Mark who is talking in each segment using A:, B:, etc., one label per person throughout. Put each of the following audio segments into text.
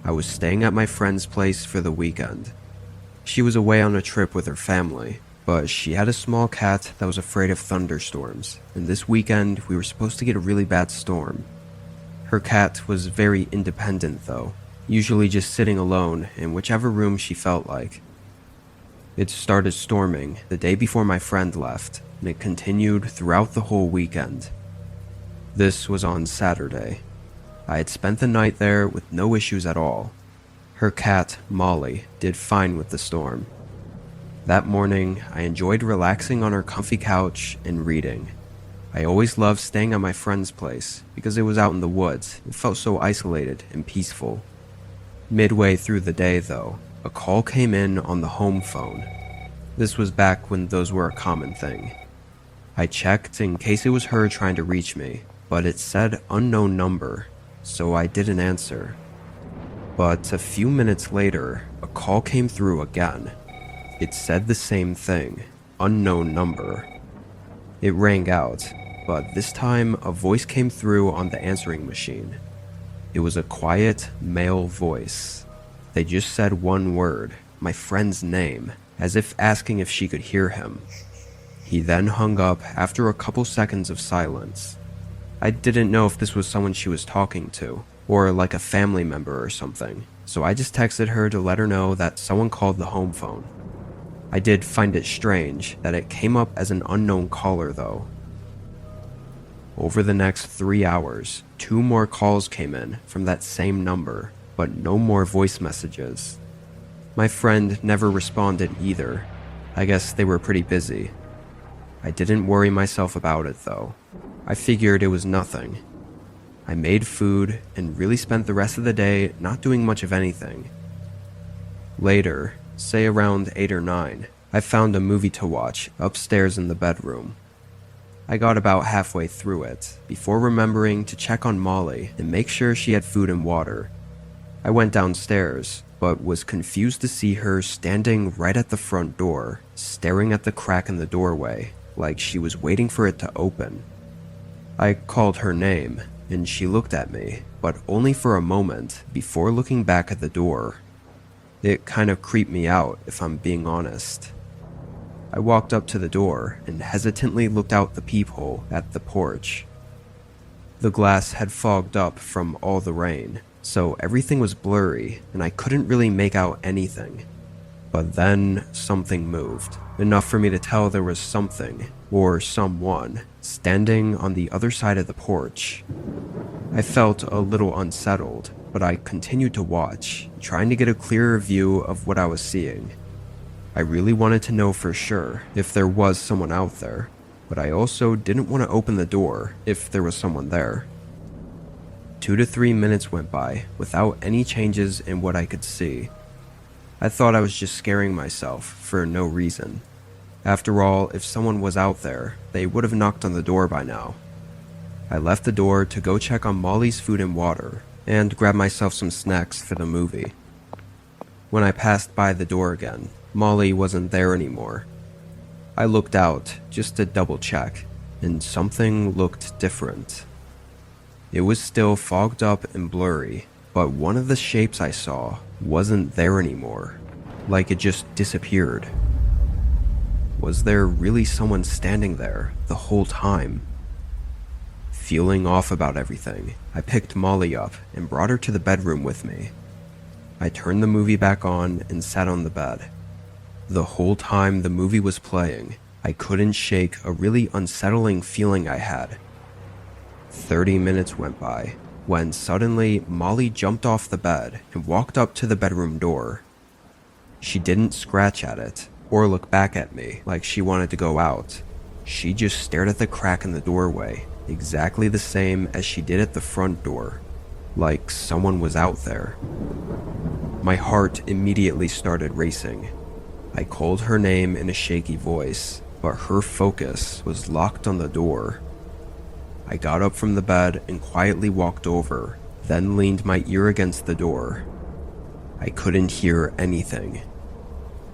A: I was staying at my friend's place for the weekend. She was away on a trip with her family, but she had a small cat that was afraid of thunderstorms, and this weekend we were supposed to get a really bad storm. Her cat was very independent though, usually just sitting alone in whichever room she felt like. It started storming the day before my friend left, and it continued throughout the whole weekend. This was on Saturday. I had spent the night there with no issues at all. Her cat, Molly, did fine with the storm. That morning, I enjoyed relaxing on her comfy couch and reading. I always loved staying at my friend's place because it was out in the woods. It felt so isolated and peaceful. Midway through the day, though, a call came in on the home phone. This was back when those were a common thing. I checked in case it was her trying to reach me, but it said unknown number, so I didn't answer. But a few minutes later, a call came through again. It said the same thing, unknown number. It rang out, but this time a voice came through on the answering machine. It was a quiet, male voice. They just said one word, my friend's name, as if asking if she could hear him. He then hung up after a couple seconds of silence. I didn't know if this was someone she was talking to, or like a family member or something, so I just texted her to let her know that someone called the home phone. I did find it strange that it came up as an unknown caller though. Over the next 3 hours, 2 more calls came in from that same number, but no more voice messages. My friend never responded either. I guess they were pretty busy. I didn't worry myself about it though. I figured it was nothing. I made food and really spent the rest of the day not doing much of anything. Later, say around 8 or 9, I found a movie to watch upstairs in the bedroom. I got about halfway through it before remembering to check on Molly and make sure she had food and water. I went downstairs, but was confused to see her standing right at the front door, staring at the crack in the doorway, like she was waiting for it to open. I called her name, and she looked at me, but only for a moment before looking back at the door. It kind of creeped me out, if I'm being honest. I walked up to the door and hesitantly looked out the peephole at the porch. The glass had fogged up from all the rain, so everything was blurry and I couldn't really make out anything. But then something moved, enough for me to tell there was something, or someone, standing on the other side of the porch. I felt a little unsettled, but I continued to watch, trying to get a clearer view of what I was seeing. I really wanted to know for sure if there was someone out there, but I also didn't want to open the door if there was someone there. 2 to 3 minutes went by without any changes in what I could see. I thought I was just scaring myself for no reason. After all, if someone was out there, they would have knocked on the door by now. I left the door to go check on Molly's food and water, and grab myself some snacks for the movie. When I passed by the door again, Molly wasn't there anymore. I looked out just to double check, and something looked different. It was still fogged up and blurry, but one of the shapes I saw wasn't there anymore, like it just disappeared. Was there really someone standing there the whole time? Feeling off about everything, I picked Molly up and brought her to the bedroom with me. I turned the movie back on and sat on the bed. The whole time the movie was playing, I couldn't shake a really unsettling feeling I had. 30 minutes went by, when suddenly Molly jumped off the bed and walked up to the bedroom door. She didn't scratch at it, or look back at me like she wanted to go out. She just stared at the crack in the doorway, exactly the same as she did at the front door, like someone was out there. My heart immediately started racing. I called her name in a shaky voice, but her focus was locked on the door. I got up from the bed and quietly walked over, then leaned my ear against the door. I couldn't hear anything.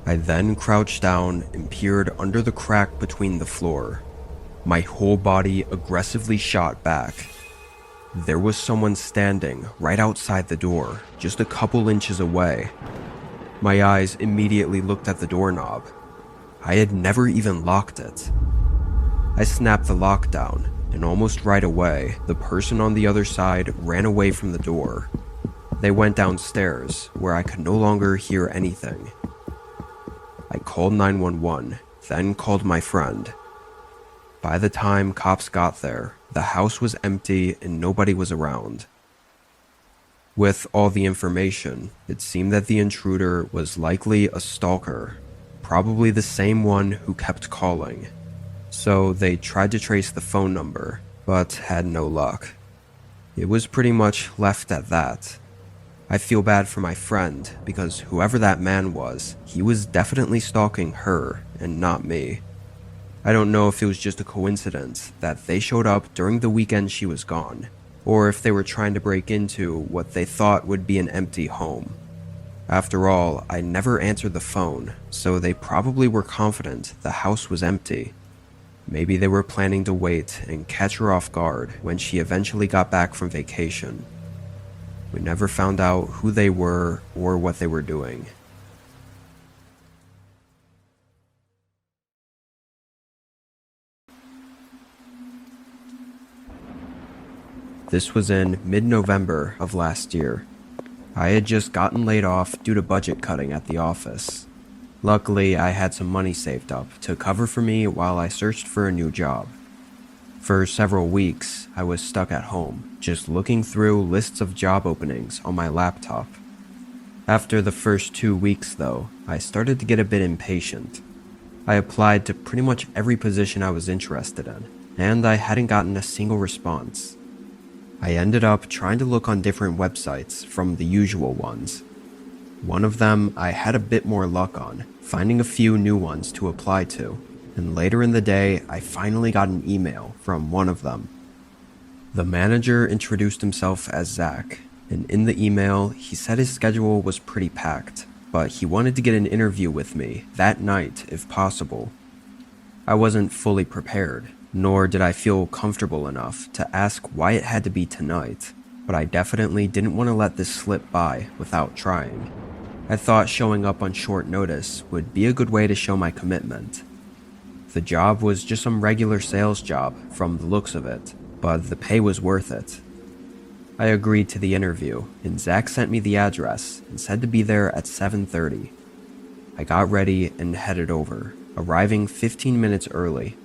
A: I then crouched down and peered under the crack between the floor. My whole body aggressively shot back. There was someone standing right outside the door, just a couple inches away. My eyes immediately looked at the doorknob. I had never even locked it. I snapped the lock down, and almost right away, the person on the other side ran away from the door. They went downstairs, where I could no longer hear anything. I called 911, then called my friend. By the time cops got there, the house was empty and nobody was around. With all the information, it seemed that the intruder was likely a stalker, probably the same one who kept calling. So they tried to trace the phone number, but had no luck. It was pretty much left at that. I feel bad for my friend because whoever that man was, he was definitely stalking her and not me. I don't know if it was just a coincidence that they showed up during the weekend she was gone, or if they were trying to break into what they thought would be an empty home. After all, I never answered the phone, so they probably were confident the house was empty. Maybe they were planning to wait and catch her off guard when she eventually got back from vacation. We never found out who they were or what they were doing. This was in mid-November of last year. I had just gotten laid off due to budget cutting at the office. Luckily, I had some money saved up to cover for me while I searched for a new job. For several weeks, I was stuck at home, just looking through lists of job openings on my laptop. After the first 2 weeks, though, I started to get a bit impatient. I applied to pretty much every position I was interested in, and I hadn't gotten a single response. I ended up trying to look on different websites from the usual ones. One of them I had a bit more luck on, finding a few new ones to apply to, and later in the day I finally got an email from one of them. The manager introduced himself as Zach, and in the email he said his schedule was pretty packed, but he wanted to get an interview with me that night if possible. I wasn't fully prepared, nor did I feel comfortable enough to ask why it had to be tonight, but I definitely didn't want to let this slip by without trying. I thought showing up on short notice would be a good way to show my commitment. The job was just some regular sales job from the looks of it, but the pay was worth it. I agreed to the interview, and Zach sent me the address and said to be there at 7:30. I got ready and headed over, arriving 15 minutes early.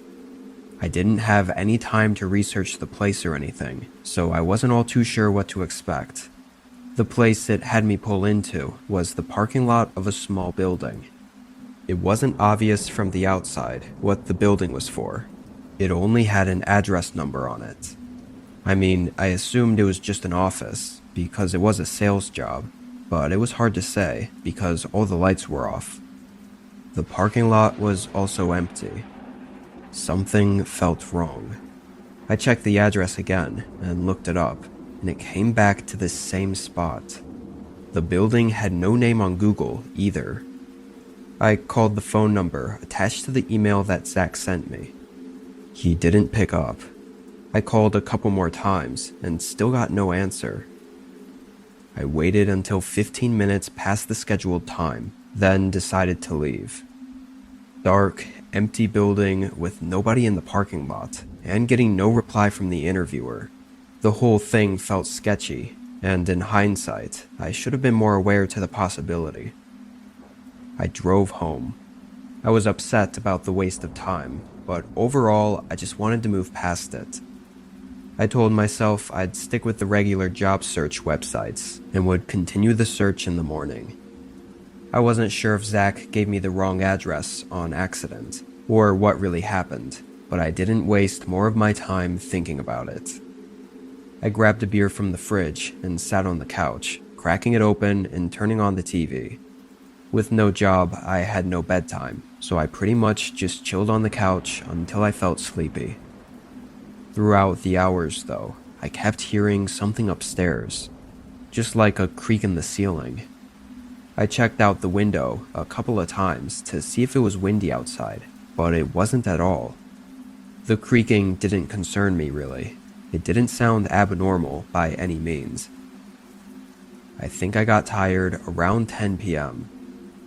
A: I didn't have any time to research the place or anything, so I wasn't all too sure what to expect. The place it had me pull into was the parking lot of a small building. It wasn't obvious from the outside what the building was for. It only had an address number on it. I mean, I assumed it was just an office, because it was a sales job, but it was hard to say because all the lights were off. The parking lot was also empty. Something felt wrong. I checked the address again and looked it up, and it came back to the same spot. The building had no name on Google either. I called the phone number attached to the email that Zach sent me. He didn't pick up. I called a couple more times and still got no answer. I waited until 15 minutes past the scheduled time, then decided to leave. Dark, empty building with nobody in the parking lot, and getting no reply from the interviewer. The whole thing felt sketchy, and in hindsight, I should have been more aware to the possibility. I drove home. I was upset about the waste of time, but overall, I just wanted to move past it. I told myself I'd stick with the regular job search websites and would continue the search in the morning. I wasn't sure if Zach gave me the wrong address on accident, or what really happened, but I didn't waste more of my time thinking about it. I grabbed a beer from the fridge and sat on the couch, cracking it open and turning on the TV. With no job, I had no bedtime, so I pretty much just chilled on the couch until I felt sleepy. Throughout the hours, though, I kept hearing something upstairs, just like a creak in the ceiling. I checked out the window a couple of times to see if it was windy outside, but it wasn't at all. The creaking didn't concern me really. It didn't sound abnormal by any means. I think I got tired around 10 p.m.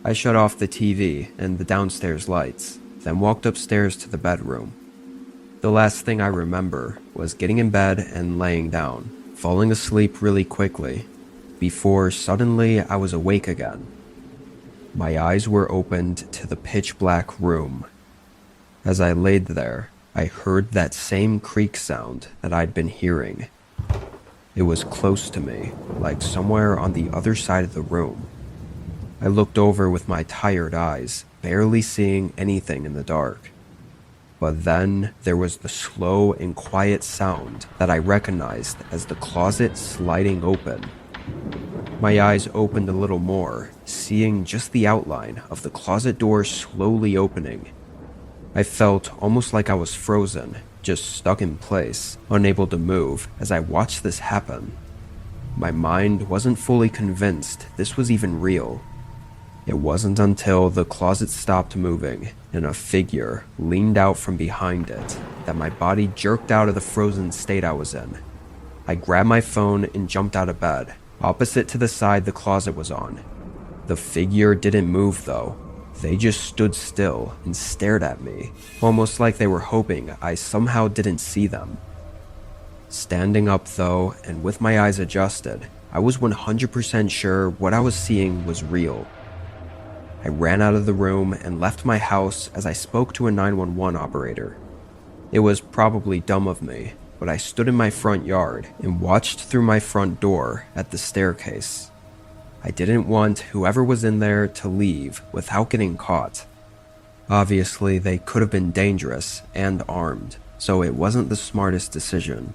A: I shut off the TV and the downstairs lights, then walked upstairs to the bedroom. The last thing I remember was getting in bed and laying down, falling asleep really quickly, before suddenly I was awake again. My eyes were opened to the pitch black room. As I laid there, I heard that same creak sound that I'd been hearing. It was close to me, like somewhere on the other side of the room. I looked over with my tired eyes, barely seeing anything in the dark. But then there was the slow and quiet sound that I recognized as the closet sliding open. My eyes opened a little more, seeing just the outline of the closet door slowly opening. I felt almost like I was frozen, just stuck in place, unable to move as I watched this happen. My mind wasn't fully convinced this was even real. It wasn't until the closet stopped moving and a figure leaned out from behind it that my body jerked out of the frozen state I was in. I grabbed my phone and jumped out of bed, opposite to the side the closet was on. The figure didn't move though. They just stood still and stared at me, almost like they were hoping I somehow didn't see them. Standing up though, and with my eyes adjusted, I was 100% sure what I was seeing was real. I ran out of the room and left my house as I spoke to a 911 operator. It was probably dumb of me, but I stood in my front yard and watched through my front door at the staircase. I didn't want whoever was in there to leave without getting caught. Obviously, they could have been dangerous and armed, so it wasn't the smartest decision.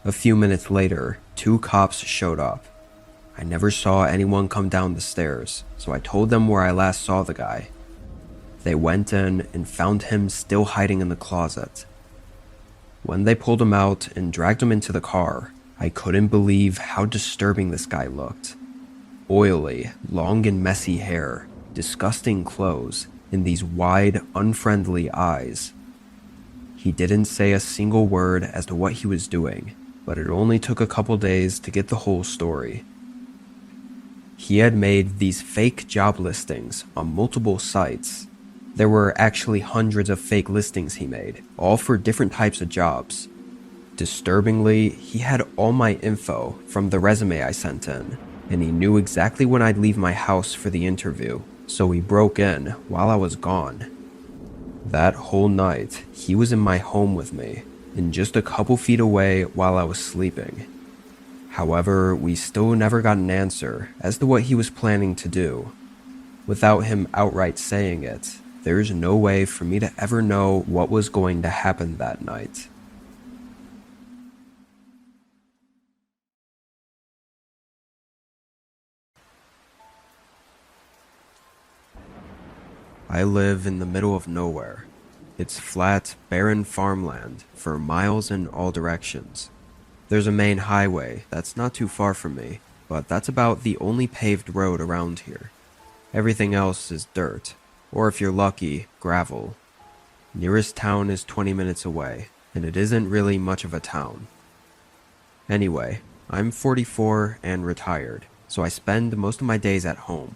A: A few minutes later, 2 cops showed up. I never saw anyone come down the stairs, so I told them where I last saw the guy. They went in and found him still hiding in the closet. When they pulled him out and dragged him into the car, I couldn't believe how disturbing this guy looked. Oily, long and messy hair, disgusting clothes, and these wide, unfriendly eyes. He didn't say a single word as to what he was doing, but it only took a couple days to get the whole story. He had made these fake job listings on multiple sites. There were actually hundreds of fake listings he made, all for different types of jobs. Disturbingly, he had all my info from the resume I sent in, and he knew exactly when I'd leave my house for the interview, so he broke in while I was gone. That whole night, he was in my home with me, and just a couple feet away while I was sleeping. However, we still never got an answer as to what he was planning to do. Without him outright saying it, there's no way for me to ever know what was going to happen that night. I live in the middle of nowhere. It's flat, barren farmland for miles in all directions. There's a main highway that's not too far from me, but that's about the only paved road around here. Everything else is dirt, or if you're lucky, gravel. Nearest town is 20 minutes away, and it isn't really much of a town. Anyway, I'm 44 and retired, so I spend most of my days at home.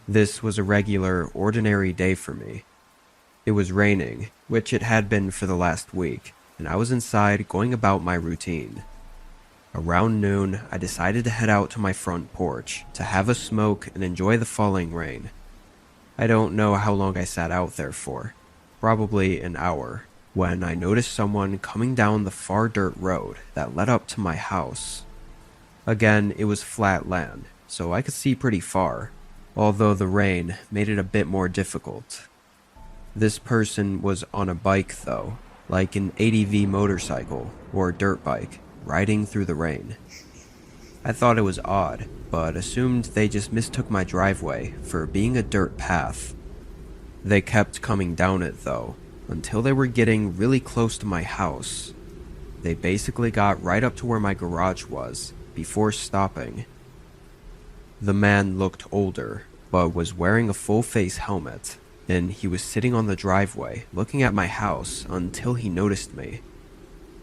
A: This was a regular, ordinary day for me. It was raining, which it had been for the last week, and I was inside going about my routine. Around noon, I decided to head out to my front porch to have a smoke and enjoy the falling rain. I don't know how long I sat out there for, probably an hour, when I noticed someone coming down the far dirt road that led up to my house. Again, it was flat land, so I could see pretty far, although the rain made it a bit more difficult. This person was on a bike though, like an ADV motorcycle or dirt bike, riding through the rain. I thought it was odd, but assumed they just mistook my driveway for being a dirt path. They kept coming down it though, until they were getting really close to my house. They basically got right up to where my garage was, before stopping. The man looked older, but was wearing a full-face helmet, and he was sitting on the driveway looking at my house until he noticed me.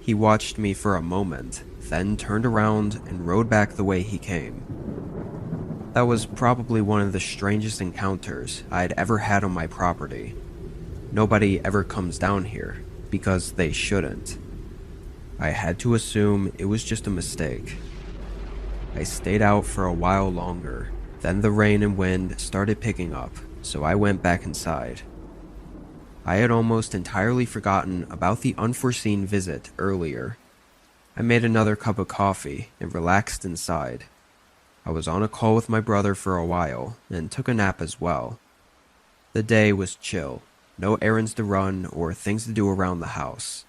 A: He watched me for a moment, then turned around and rode back the way he came. That was probably one of the strangest encounters I'd ever had on my property. Nobody ever comes down here, because they shouldn't. I had to assume it was just a mistake. I stayed out for a while longer, then the rain and wind started picking up, so I went back inside. I had almost entirely forgotten about the unforeseen visit earlier. I made another cup of coffee and relaxed inside. I was on a call with my brother for a while and took a nap as well. The day was chill, no errands to run or things to do around the house.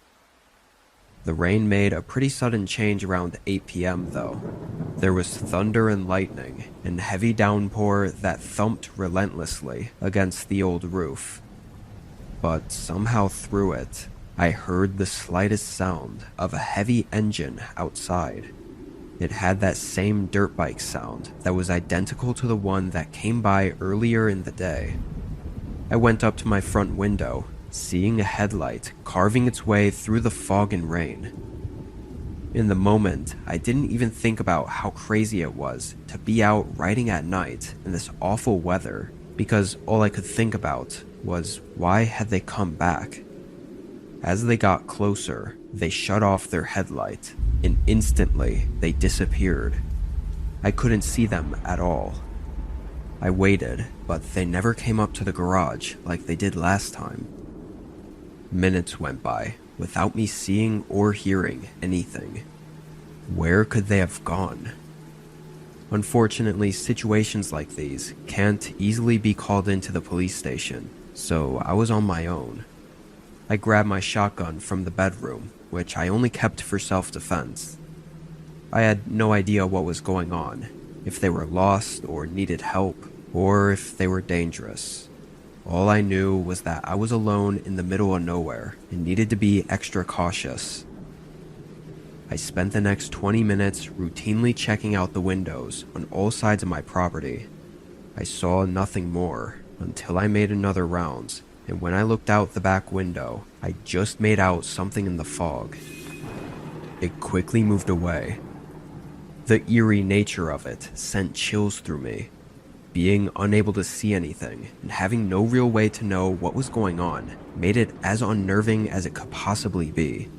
A: The rain made a pretty sudden change around 8 p.m. though. There was thunder and lightning and heavy downpour that thumped relentlessly against the old roof. But somehow through it, I heard the slightest sound of a heavy engine outside. It had that same dirt bike sound that was identical to the one that came by earlier in the day. I went up to my front window, seeing a headlight carving its way through the fog and rain. In the moment, I didn't even think about how crazy it was to be out riding at night in this awful weather, because all I could think about was why had they come back? As they got closer, they shut off their headlight, and instantly they disappeared. I couldn't see them at all. I waited, but they never came up to the garage like they did last time. Minutes went by without me seeing or hearing anything. Where could they have gone? Unfortunately, situations like these can't easily be called into the police station, so I was on my own. I grabbed my shotgun from the bedroom, which I only kept for self-defense. I had no idea what was going on, if they were lost or needed help, or if they were dangerous. All I knew was that I was alone in the middle of nowhere and needed to be extra cautious. I spent the next 20 minutes routinely checking out the windows on all sides of my property. I saw nothing more until I made another round, and when I looked out the back window, I just made out something in the fog. It quickly moved away. The eerie nature of it sent chills through me. Being unable to see anything and having no real way to know what was going on made it as unnerving as it could possibly be.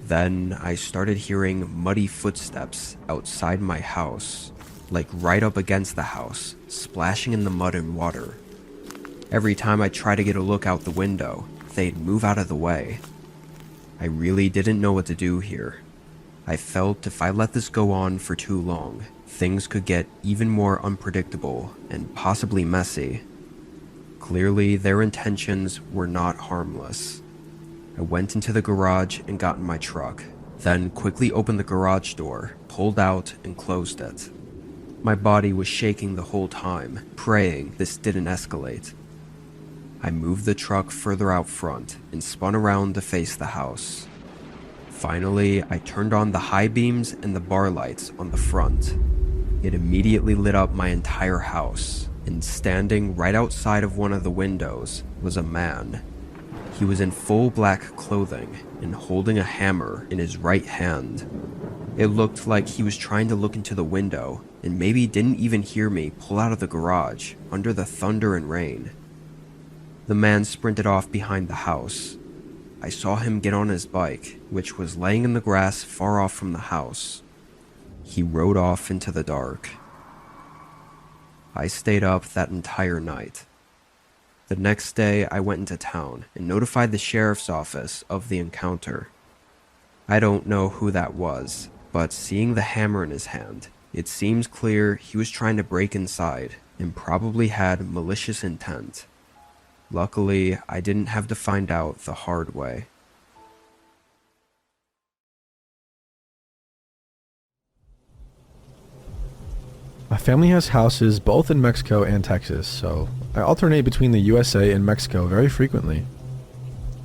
A: Then I started hearing muddy footsteps outside my house, like right up against the house, splashing in the mud and water. Every time I tried to get a look out the window, they'd move out of the way. I really didn't know what to do here. I felt if I let this go on for too long, things could get even more unpredictable and possibly messy. Clearly, their intentions were not harmless. I went into the garage and got in my truck, then quickly opened the garage door, pulled out, and closed it. My body was shaking the whole time, praying this didn't escalate. I moved the truck further out front and spun around to face the house. Finally, I turned on the high beams and the bar lights on the front. It immediately lit up my entire house, and standing right outside of one of the windows was a man. He was in full black clothing and holding a hammer in his right hand. It looked like he was trying to look into the window and maybe didn't even hear me pull out of the garage under the thunder and rain. The man sprinted off behind the house. I saw him get on his bike, which was laying in the grass far off from the house. He rode off into the dark. I stayed up that entire night. The next day, I went into town and notified the sheriff's office of the encounter. I don't know who that was, but seeing the hammer in his hand, it seems clear he was trying to break inside and probably had malicious intent. Luckily, I didn't have to find out the hard way.
B: My family has houses both in Mexico and Texas, so I alternate between the USA and Mexico very frequently.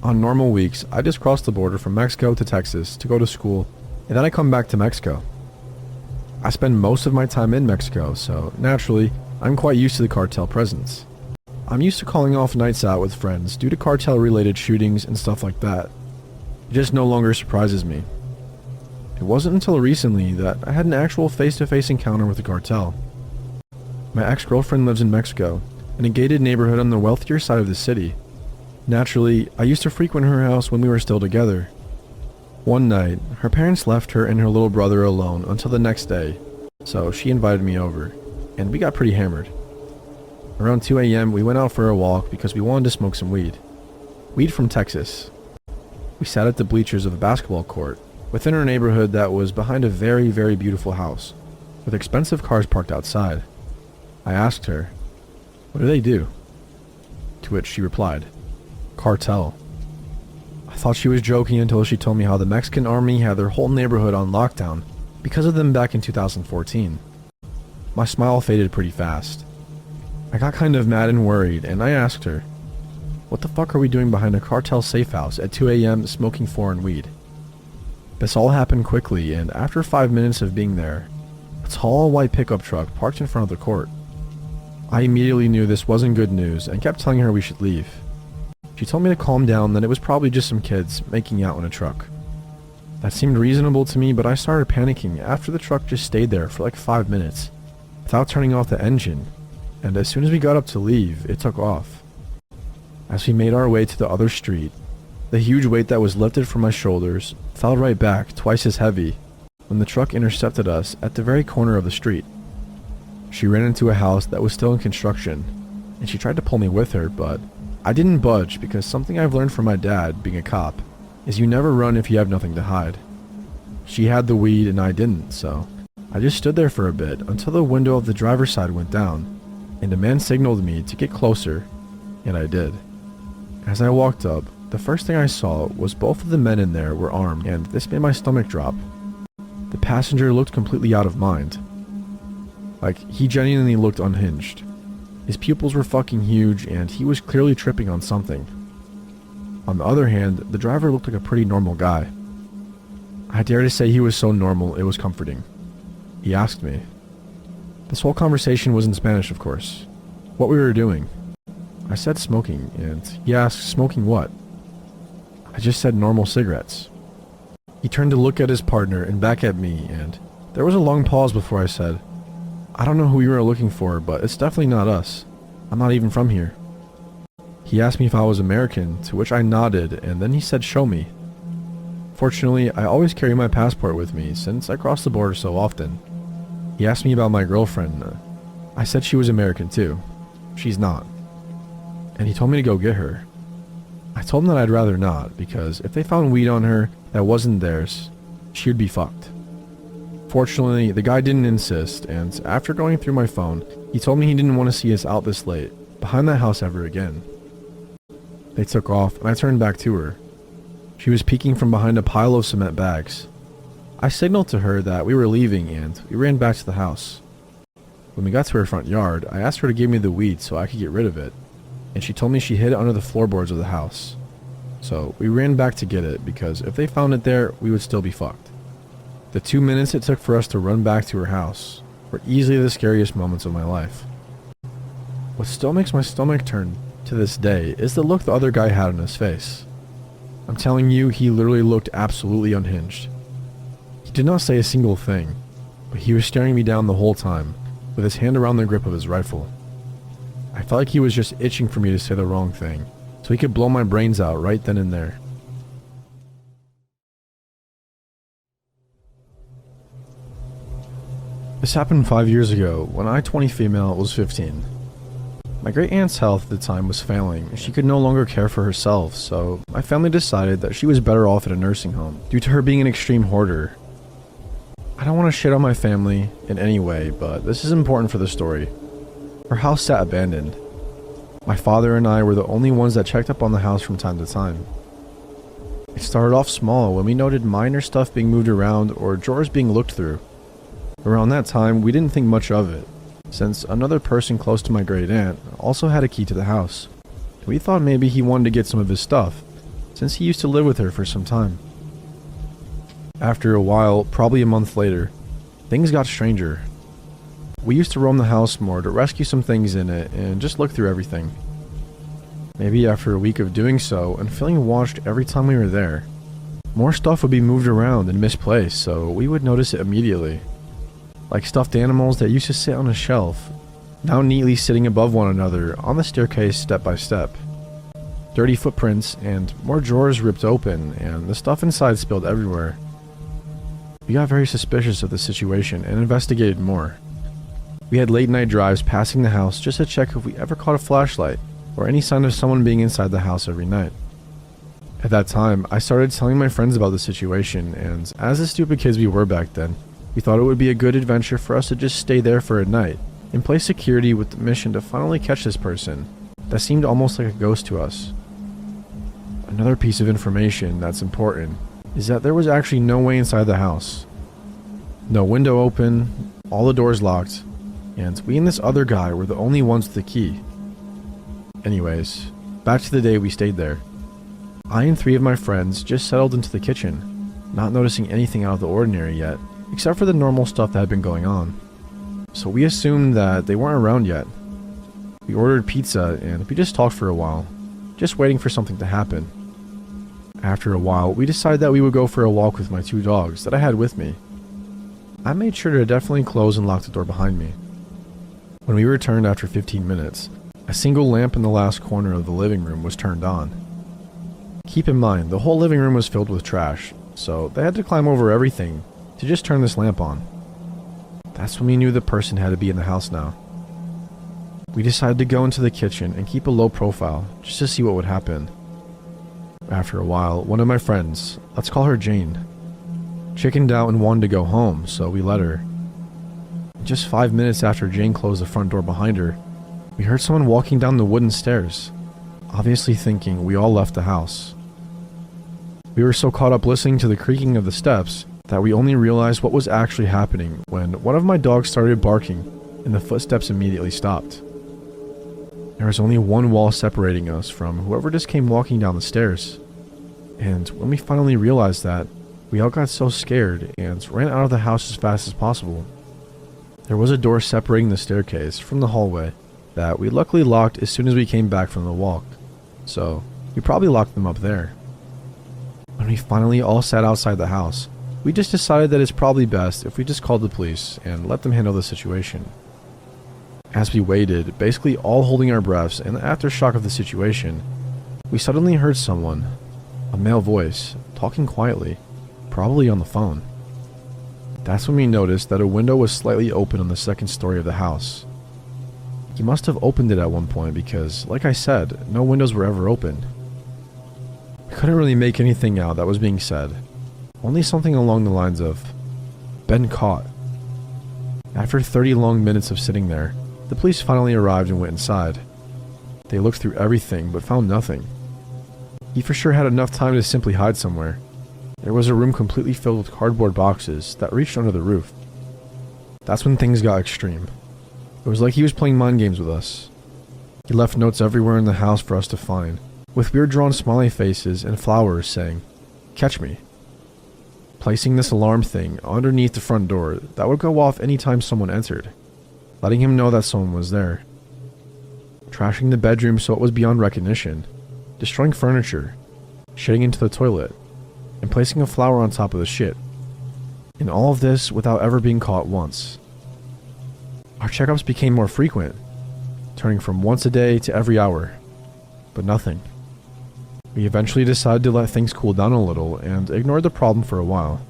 B: On normal weeks, I just cross the border from Mexico to Texas to go to school, and then I come back to Mexico. I spend most of my time in Mexico, so naturally, I'm quite used to the cartel presence. I'm used to calling off nights out with friends due to cartel-related shootings and stuff like that. It just no longer surprises me. It wasn't until recently that I had an actual face-to-face encounter with the cartel. My ex-girlfriend lives in Mexico, in a gated neighborhood on the wealthier side of the city. Naturally, I used to frequent her house when we were still together. One night, her parents left her and her little brother alone until the next day, so she invited me over, and we got pretty hammered. Around 2 a.m. we went out for a walk because we wanted to smoke some weed. Weed from Texas. We sat at the bleachers of a basketball court within our neighborhood that was behind a very, very beautiful house, with expensive cars parked outside. I asked her, "What do they do?" To which she replied, "Cartel." I thought she was joking until she told me how the Mexican army had their whole neighborhood on lockdown because of them back in 2014. My smile faded pretty fast. I got kind of mad and worried, and I asked her, "What the fuck are we doing behind a cartel safe house at 2 a.m. smoking foreign weed?" This all happened quickly, and after 5 minutes of being there, a tall white pickup truck parked in front of the court. I immediately knew this wasn't good news and kept telling her we should leave. She told me to calm down, that it was probably just some kids making out in a truck. That seemed reasonable to me, but I started panicking after the truck just stayed there for like 5 minutes without turning off the engine, and as soon as we got up to leave, it took off. As we made our way to the other street, the huge weight that was lifted from my shoulders fell right back twice as heavy when the truck intercepted us at the very corner of the street. She ran into a house that was still in construction, and she tried to pull me with her, but I didn't budge because something I've learned from my dad, being a cop, is you never run if you have nothing to hide. She had the weed and I didn't, so I just stood there for a bit until the window of the driver's side went down, and a man signaled me to get closer, and I did. As I walked up, the first thing I saw was both of the men in there were armed, and this made my stomach drop. The passenger looked completely out of mind. Like, he genuinely looked unhinged. His pupils were fucking huge, and he was clearly tripping on something. On the other hand, the driver looked like a pretty normal guy. I dare to say he was so normal, it was comforting. He asked me. This whole conversation was in Spanish, of course. What we were doing. I said smoking, and he asked, "Smoking what?" I just said normal cigarettes. He turned to look at his partner and back at me, and there was a long pause before I said, "I don't know who you are looking for, but it's definitely not us. I'm not even from here." He asked me if I was American, to which I nodded, and then he said, "Show me." Fortunately, I always carry my passport with me since I cross the border so often. He asked me about my girlfriend. I said she was American too. She's not. And he told me to go get her. I told him that I'd rather not, because if they found weed on her that wasn't theirs, she would be fucked. Fortunately, the guy didn't insist, and after going through my phone, he told me he didn't want to see us out this late, behind that house ever again. They took off, and I turned back to her. She was peeking from behind a pile of cement bags. I signaled to her that we were leaving, and we ran back to the house. When we got to her front yard, I asked her to give me the weed so I could get rid of it, and she told me she hid it under the floorboards of the house. So we ran back to get it, because if they found it there, we would still be fucked. The 2 minutes it took for us to run back to her house were easily the scariest moments of my life. What still makes my stomach turn to this day is the look the other guy had on his face. I'm telling you, he literally looked absolutely unhinged. He did not say a single thing, but he was staring me down the whole time, with his hand around the grip of his rifle. I felt like he was just itching for me to say the wrong thing, so he could blow my brains out right then and there. This happened 5 years ago, when I, 20 female, was 15. My great aunt's health at the time was failing, and she could no longer care for herself, so my family decided that she was better off at a nursing home, due to her being an extreme hoarder. I don't want to shit on my family in any way, but this is important for the story. Her house sat abandoned. My father and I were the only ones that checked up on the house from time to time. It started off small when we noted minor stuff being moved around or drawers being looked through. Around that time, we didn't think much of it, since another person close to my great aunt also had a key to the house. We thought maybe he wanted to get some of his stuff, since he used to live with her for some time. After a while, probably a month later, things got stranger. We used to roam the house more to rescue some things in it and just look through everything. Maybe after a week of doing so and feeling watched every time we were there, More stuff would be moved around and misplaced, so we would notice it immediately. Like stuffed animals that used to sit on a shelf, now neatly sitting above one another on the staircase step by step. Dirty footprints and more drawers ripped open and the stuff inside spilled everywhere. We got very suspicious of the situation and investigated more. We had late night drives passing the house just to check if we ever caught a flashlight or any sign of someone being inside the house every night. At that time, I started telling my friends about the situation, and as the stupid kids we were back then, we thought it would be a good adventure for us to just stay there for a night and play security with the mission to finally catch this person that seemed almost like a ghost to us. Another piece of information that's important is that there was actually no way inside the house. No window open, all the doors locked, and we and this other guy were the only ones with the key. Anyways, back to the day we stayed there. I and 3 of my friends just settled into the kitchen, not noticing anything out of the ordinary yet, except for the normal stuff that had been going on. So we assumed that they weren't around yet. We ordered pizza and we just talked for a while, just waiting for something to happen. After a while, we decided that we would go for a walk with my 2 dogs that I had with me. I made sure to definitely close and lock the door behind me. When we returned after 15 minutes, a single lamp in the last corner of the living room was turned on. Keep in mind, the whole living room was filled with trash, so they had to climb over everything to just turn this lamp on. That's when we knew the person had to be in the house now. We decided to go into the kitchen and keep a low profile, just to see what would happen. After a while, one of my friends, let's call her Jane, chickened out and wanted to go home, so we let her. Just 5 minutes after Jane closed the front door behind her, we heard someone walking down the wooden stairs, obviously thinking we all left the house. We were so caught up listening to the creaking of the steps that we only realized what was actually happening when one of my dogs started barking and the footsteps immediately stopped. There was only one wall separating us from whoever just came walking down the stairs. And when we finally realized that, we all got so scared and ran out of the house as fast as possible. There was a door separating the staircase from the hallway that we luckily locked as soon as we came back from the walk, so we probably locked them up there. When we finally all sat outside the house, we just decided that it's probably best if we just called the police and let them handle the situation. As we waited, basically all holding our breaths in the aftershock of the situation, we suddenly heard someone, a male voice, talking quietly, probably on the phone. That's when we noticed that a window was slightly open on the second story of the house. He must have opened it at one point because, like I said, no windows were ever opened. I couldn't really make anything out that was being said, only something along the lines of, "Been caught." After 30 long minutes of sitting there, the police finally arrived and went inside. They looked through everything but found nothing. He for sure had enough time to simply hide somewhere. There was a room completely filled with cardboard boxes that reached under the roof. That's when things got extreme. It was like he was playing mind games with us. He left notes everywhere in the house for us to find, with weird drawn smiley faces and flowers saying, "Catch me." Placing this alarm thing underneath the front door that would go off anytime someone entered, letting him know that someone was there. Trashing the bedroom so it was beyond recognition, destroying furniture, shitting into the toilet, and placing a flower on top of the shit. And all of this without ever being caught once. Our checkups became more frequent, turning from once a day to every hour, but nothing. We eventually decided to let things cool down a little and ignored the problem for a while.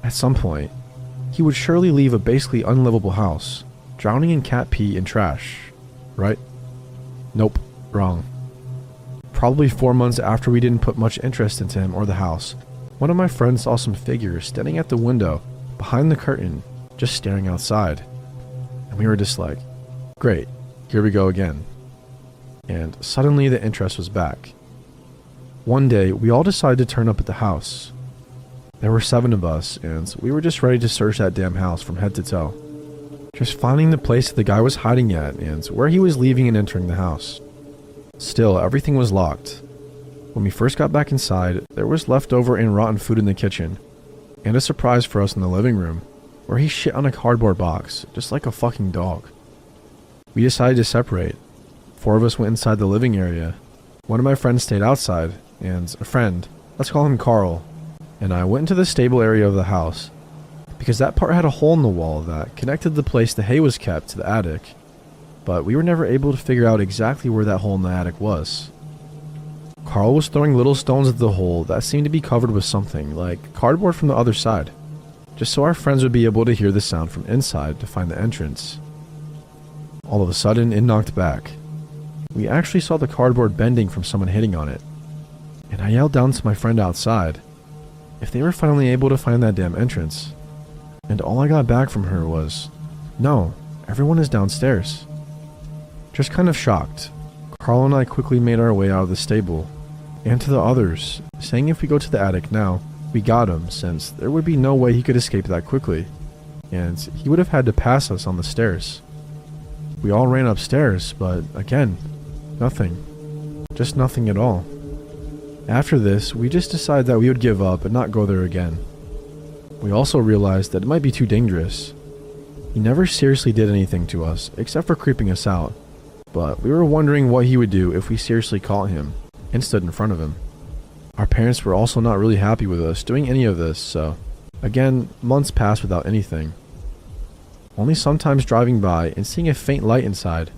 B: At some point, he would surely leave a basically unlivable house, drowning in cat pee and trash, right? Nope, wrong. Probably 4 months after we didn't put much interest into him or the house, one of my friends saw some figures standing at the window behind the curtain, just staring outside. And we were just like, great, here we go again. And suddenly the interest was back. One day, we all decided to turn up at the house. There were 7 of us, and we were just ready to search that damn house from head to toe. Just finding the place that the guy was hiding at and where he was leaving and entering the house. Still, everything was locked. When we first got back inside, there was leftover and rotten food in the kitchen, and a surprise for us in the living room, where he shit on a cardboard box, just like a fucking dog. We decided to separate. 4 of us went inside the living area. One of my friends stayed outside, and a friend, let's call him Carl, and I went into the stable area of the house, because that part had a hole in the wall that connected the place the hay was kept to the attic, but we were never able to figure out exactly where that hole in the attic was. Carl was throwing little stones at the hole that seemed to be covered with something, like cardboard from the other side, just so our friends would be able to hear the sound from inside to find the entrance. All of a sudden, it knocked back. We actually saw the cardboard bending from someone hitting on it, and I yelled down to my friend outside if they were finally able to find that damn entrance. And all I got back from her was, "No, everyone is downstairs." Just kind of shocked, Carl and I quickly made our way out of the stable, and to the others, saying if we go to the attic now, we got him, since there would be no way he could escape that quickly, and he would have had to pass us on the stairs. We all ran upstairs, but again, nothing. Just nothing at all. After this, we just decided that we would give up and not go there again. We also realized that it might be too dangerous. He never seriously did anything to us, except for creeping us out, but we were wondering what he would do if we seriously caught him and stood in front of him. Our parents were also not really happy with us doing any of this, so again, months passed without anything. Only sometimes driving by and seeing a faint light inside,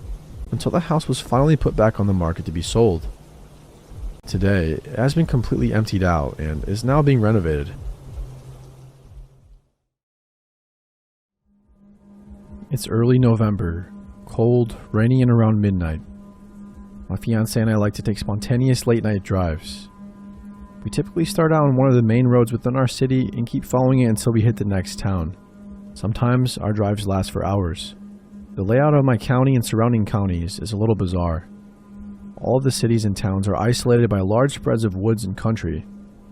B: until the house was finally put back on the market to be sold. Today, it has been completely emptied out and is now being renovated. It's early November, cold, rainy, and around midnight. My fiance and I like to take spontaneous late night drives. We typically start out on one of the main roads within our city and keep following it until we hit the next town. Sometimes our drives last for hours. The layout of my county and surrounding counties is a little bizarre. All of the cities and towns are isolated by large spreads of woods and country.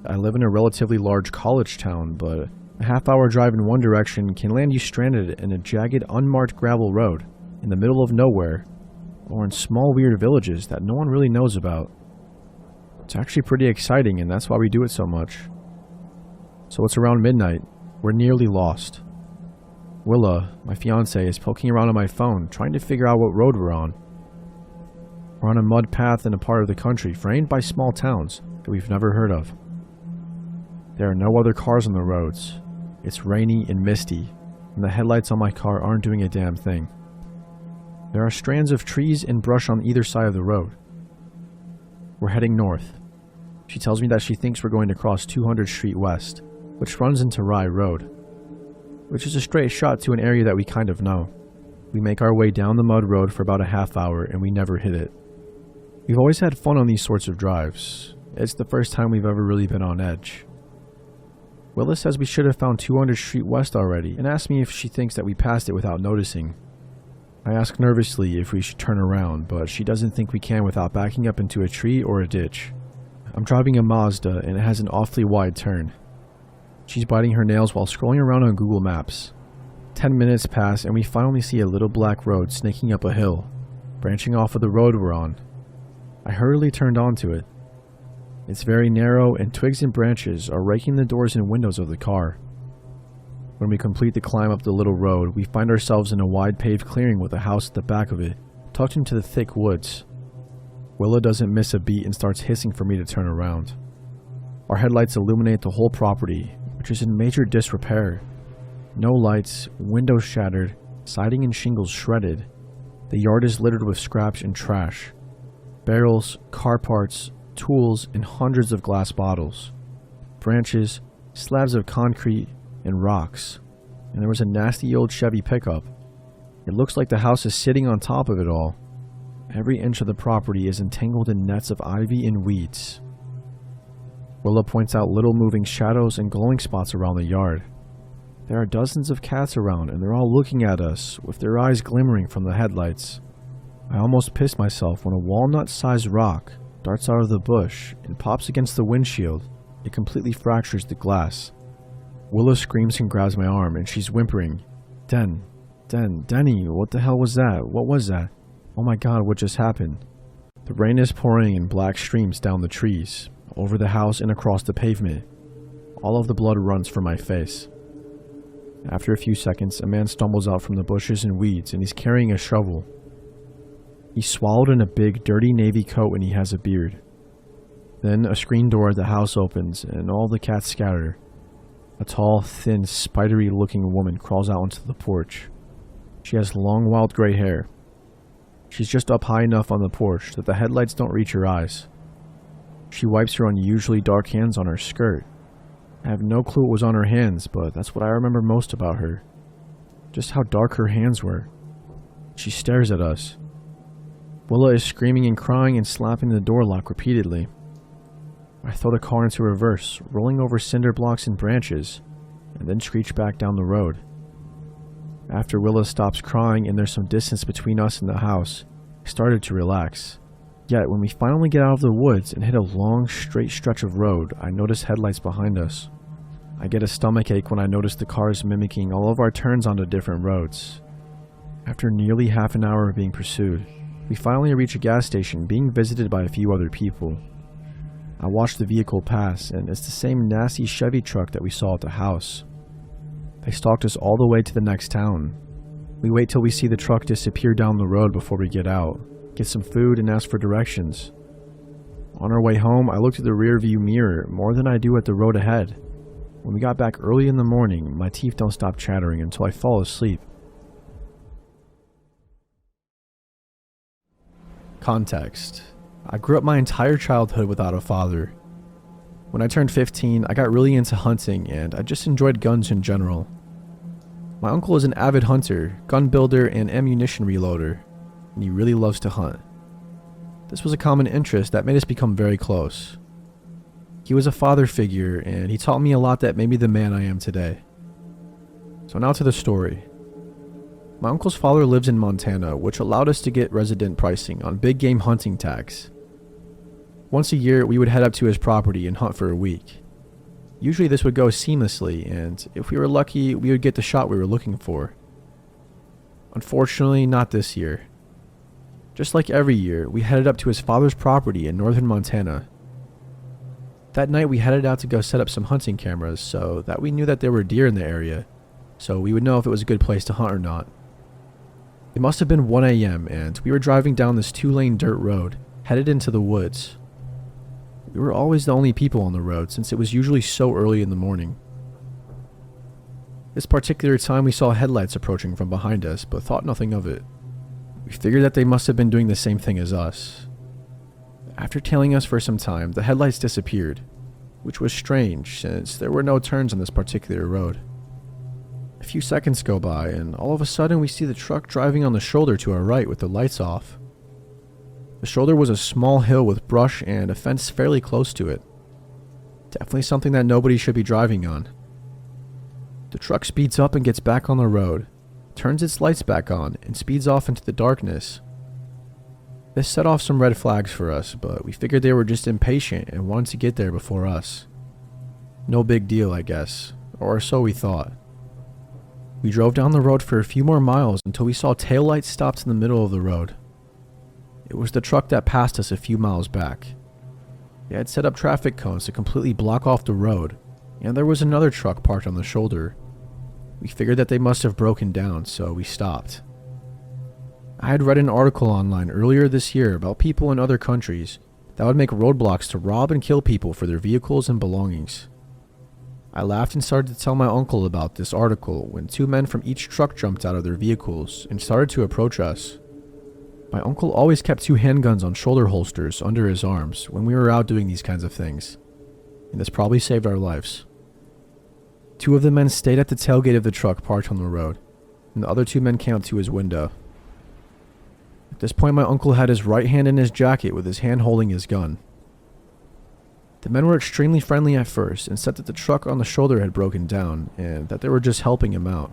B: I live in a relatively large college town, but a half-hour drive in one direction can land you stranded in a jagged, unmarked gravel road in the middle of nowhere, or in small weird villages that no one really knows about. It's actually pretty exciting, and that's why we do it so much. So it's around midnight. We're nearly lost. Willa, my fiance, is poking around on my phone, trying to figure out what road we're on. We're on a mud path in a part of the country framed by small towns that we've never heard of. There are no other cars on the roads. It's rainy and misty, and the headlights on my car aren't doing a damn thing. There are strands of trees and brush on either side of the road. We're heading north. She tells me that she thinks we're going to cross 200th Street West, which runs into Rye Road, which is a straight shot to an area that we kind of know. We make our way down the mud road for about a half hour and we never hit it. We've always had fun on these sorts of drives. It's the first time we've ever really been on edge. Willa says we should have found 200th Street West already and asks me if she thinks that we passed it without noticing. I ask nervously if we should turn around, but she doesn't think we can without backing up into a tree or a ditch. I'm driving a Mazda and it has an awfully wide turn. She's biting her nails while scrolling around on Google Maps. 10 minutes pass and we finally see a little black road snaking up a hill, branching off of the road we're on. I hurriedly turned onto it. It's very narrow and twigs and branches are raking the doors and windows of the car. When we complete the climb up the little road, we find ourselves in a wide paved clearing with a house at the back of it, tucked into the thick woods. Willa doesn't miss a beat and starts hissing for me to turn around. Our headlights illuminate the whole property, which is in major disrepair. No lights, windows shattered, siding and shingles shredded. The yard is littered with scraps and trash. Barrels, car parts, tools, and hundreds of glass bottles. Branches, slabs of concrete, and rocks. And there was a nasty old Chevy pickup. It looks like the house is sitting on top of it all. Every inch of the property is entangled in nets of ivy and weeds. Willa points out little moving shadows and glowing spots around the yard. There are dozens of cats around and they're all looking at us with their eyes glimmering from the headlights. I almost pissed myself when a walnut-sized rock darts out of the bush and pops against the windshield. It completely fractures the glass. Willa screams and grabs my arm and she's whimpering, Denny, what the hell was that? What was that? Oh my god, what just happened?" The rain is pouring in black streams down the trees, over the house and across the pavement. All of the blood runs from my face. After a few seconds, a man stumbles out from the bushes and weeds and he's carrying a shovel. He's swallowed in a big, dirty navy coat and he has a beard. Then a screen door at the house opens and all the cats scatter, A tall, thin, spidery-looking woman crawls out onto the porch. She has long, wild gray hair. She's just up high enough on the porch that the headlights don't reach her eyes. She wipes her unusually dark hands on her skirt. I have no clue what was on her hands, but that's what I remember most about her. Just how dark her hands were. She stares at us. Willa is screaming and crying and slapping the door lock repeatedly. I throw the car into reverse, rolling over cinder blocks and branches, and then screech back down the road. After Willa stops crying and there's some distance between us and the house, I started to relax. Yet when we finally get out of the woods and hit a long, straight stretch of road, I notice headlights behind us. I get a stomachache when I notice the cars mimicking all of our turns onto different roads. After nearly half an hour of being pursued, we finally reach a gas station being visited by a few other people. I watch the vehicle pass, and it's the same nasty Chevy truck that we saw at the house. They stalked us all the way to the next town. We wait till we see the truck disappear down the road before we get out, get some food, and ask for directions. On our way home, I looked at the rear view mirror more than I do at the road ahead. When we got back early in the morning, my teeth don't stop chattering until I fall asleep. Context. I grew up my entire childhood without a father. When I turned 15, I got really into hunting and I just enjoyed guns in general. My uncle is an avid hunter, gun builder, and ammunition reloader, and he really loves to hunt. This was a common interest that made us become very close. He was a father figure and he taught me a lot that made me the man I am today. So now to the story. My uncle's father lives in Montana, which allowed us to get resident pricing on big game hunting tags. Once a year, we would head up to his property and hunt for a week. Usually this would go seamlessly, and if we were lucky, we would get the shot we were looking for. Unfortunately, not this year. Just like every year, we headed up to his father's property in northern Montana. That night we headed out to go set up some hunting cameras so that we knew that there were deer in the area, so we would know if it was a good place to hunt or not. It must have been 1 a.m. and we were driving down this 2-lane dirt road, headed into the woods. We were always the only people on the road since it was usually so early in the morning. This particular time we saw headlights approaching from behind us but thought nothing of it. We figured that they must have been doing the same thing as us. After tailing us for some time, the headlights disappeared, which was strange since there were no turns on this particular road. A few seconds go by and all of a sudden we see the truck driving on the shoulder to our right with the lights off. The shoulder was a small hill with brush and a fence fairly close to it. Definitely something that nobody should be driving on. The truck speeds up and gets back on the road, turns its lights back on, and speeds off into the darkness. This set off some red flags for us, but we figured they were just impatient and wanted to get there before us. No big deal, I guess, or so we thought. We drove down the road for a few more miles until we saw taillights stopped in the middle of the road. It was the truck that passed us a few miles back. They had set up traffic cones to completely block off the road, and there was another truck parked on the shoulder. We figured that they must have broken down, so we stopped. I had read an article online earlier this year about people in other countries that would make roadblocks to rob and kill people for their vehicles and belongings. I laughed and started to tell my uncle about this article when 2 men from each truck jumped out of their vehicles and started to approach us. My uncle always kept 2 handguns on shoulder holsters under his arms when we were out doing these kinds of things, and this probably saved our lives. 2 of the men stayed at the tailgate of the truck parked on the road, and the other 2 men came up to his window. At this point, my uncle had his right hand in his jacket with his hand holding his gun. The men were extremely friendly at first and said that the truck on the shoulder had broken down and that they were just helping him out.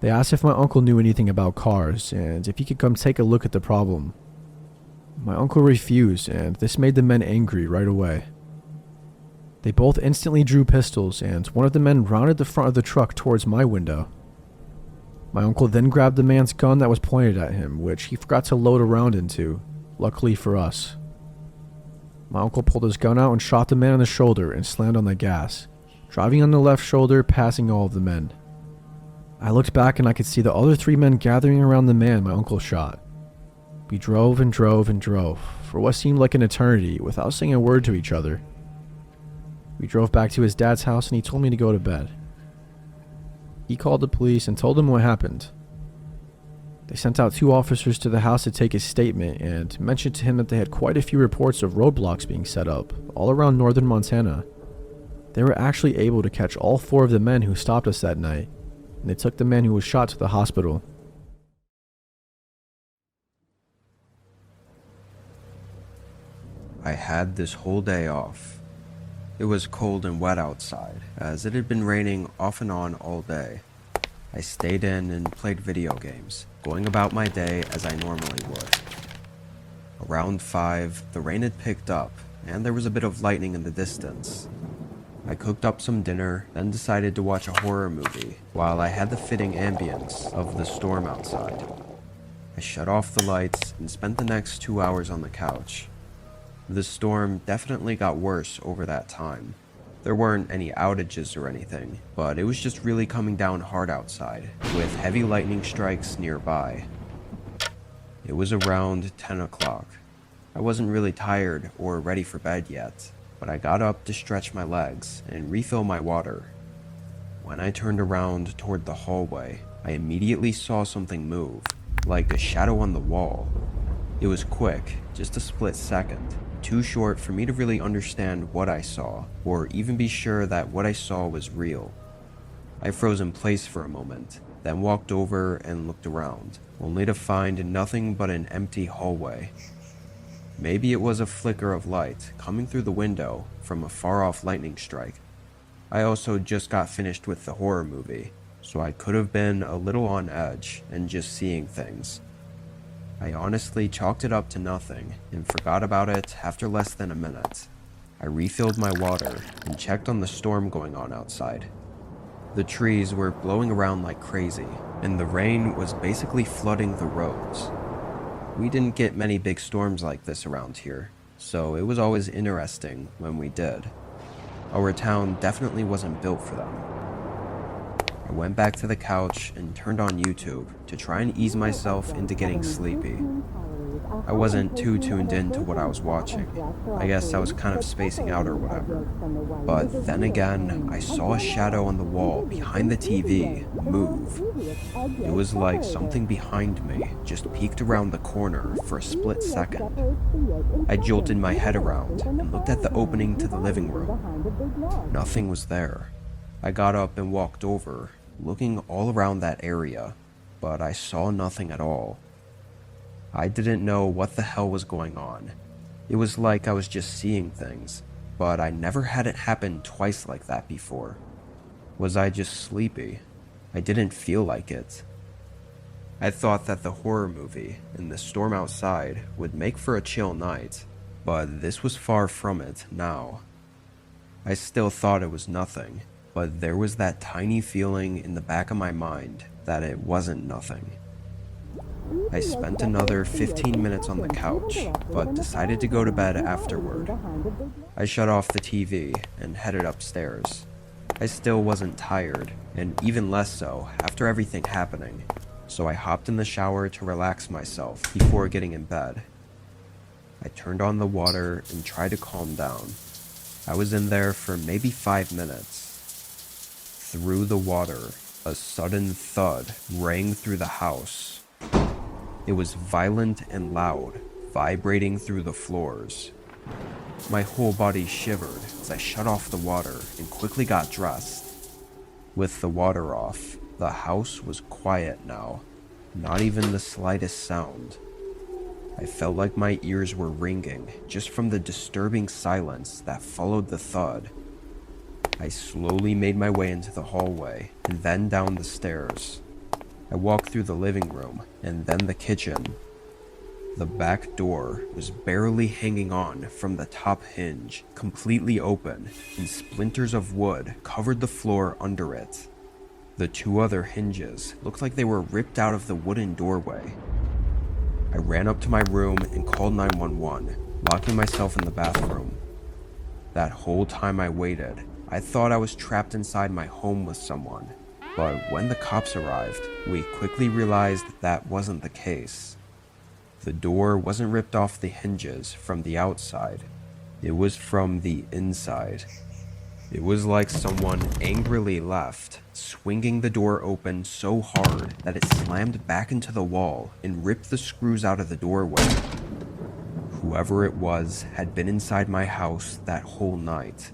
B: They asked if my uncle knew anything about cars and if he could come take a look at the problem. My uncle refused, and this made the men angry right away. They both instantly drew pistols, and one of the men rounded the front of the truck towards my window. My uncle then grabbed the man's gun that was pointed at him, which he forgot to load a round into, luckily for us. My uncle pulled his gun out and shot the man in the shoulder and slammed on the gas, driving on the left shoulder, passing all of the men. I looked back and I could see the other 3 men gathering around the man my uncle shot. We drove and drove and drove for what seemed like an eternity without saying a word to each other. We drove back to his dad's house and he told me to go to bed. He called the police and told them what happened. They sent out 2 officers to the house to take his statement and mentioned to him that they had quite a few reports of roadblocks being set up all around northern Montana. They were actually able to catch all 4 of the men who stopped us that night, and they took the man who was shot to the hospital.
A: I had this whole day off. It was cold and wet outside, as it had been raining off and on all day. I stayed in and played video games, going about my day as I normally would. Around 5, the rain had picked up, and there was a bit of lightning in the distance. I cooked up some dinner, then decided to watch a horror movie while I had the fitting ambience of the storm outside. I shut off the lights and spent the next 2 hours on the couch. The storm definitely got worse over that time. There weren't any outages or anything, but it was just really coming down hard outside, with heavy lightning strikes nearby. It was around 10 o'clock. I wasn't really tired or ready for bed yet, but I got up to stretch my legs and refill my water. When I turned around toward the hallway, I immediately saw something move, like a shadow on the wall. It was quick, just a split second, too short for me to really understand what I saw, or even be sure that what I saw was real. I froze in place for a moment, then walked over and looked around, only to find nothing but an empty hallway. Maybe it was a flicker of light coming through the window from a far-off lightning strike. I also just got finished with the horror movie, so I could have been a little on edge and just seeing things. I honestly chalked it up to nothing and forgot about it after less than a minute. I refilled my water and checked on the storm going on outside. The trees were blowing around like crazy, and the rain was basically flooding the roads. We didn't get many big storms like this around here, so it was always interesting when we did. Our town definitely wasn't built for them. I went back to the couch and turned on YouTube to try and ease myself into getting sleepy. I wasn't too tuned into what I was watching. I guess I was kind of spacing out or whatever. But then again, I saw a shadow on the wall behind the TV move. It was like something behind me just peeked around the corner for a split second. I jolted my head around and looked at the opening to the living room. Nothing was there. I got up and walked over, looking all around that area, but I saw nothing at all. I didn't know what the hell was going on. It was like I was just seeing things, but I never had it happen twice like that before. Was I just sleepy? I didn't feel like it. I thought that the horror movie and the storm outside would make for a chill night, but this was far from it now. I still thought it was nothing, but there was that tiny feeling in the back of my mind that it wasn't nothing. I spent another 15 minutes on the couch, but decided to go to bed afterward. I shut off the TV and headed upstairs. I still wasn't tired, and even less so after everything happening, so I hopped in the shower to relax myself before getting in bed. I turned on the water and tried to calm down. I was in there for maybe 5 minutes. Through the water, a sudden thud rang through the house. It was violent and loud, vibrating through the floors. My whole body shivered as I shut off the water and quickly got dressed. With the water off, the house was quiet now, not even the slightest sound. I felt like my ears were ringing just from the disturbing silence that followed the thud. I slowly made my way into the hallway and then down the stairs. I walked through the living room and then the kitchen. The back door was barely hanging on from the top hinge, completely open, and splinters of wood covered the floor under it. The 2 other hinges looked like they were ripped out of the wooden doorway. I ran up to my room and called 911, locking myself in the bathroom. That whole time I waited, I thought I was trapped inside my home with someone, but when the cops arrived, we quickly realized that wasn't the case. The door wasn't ripped off the hinges from the outside, it was from the inside. It was like someone angrily left, swinging the door open so hard that it slammed back into the wall and ripped the screws out of the doorway. Whoever it was had been inside my house that whole night.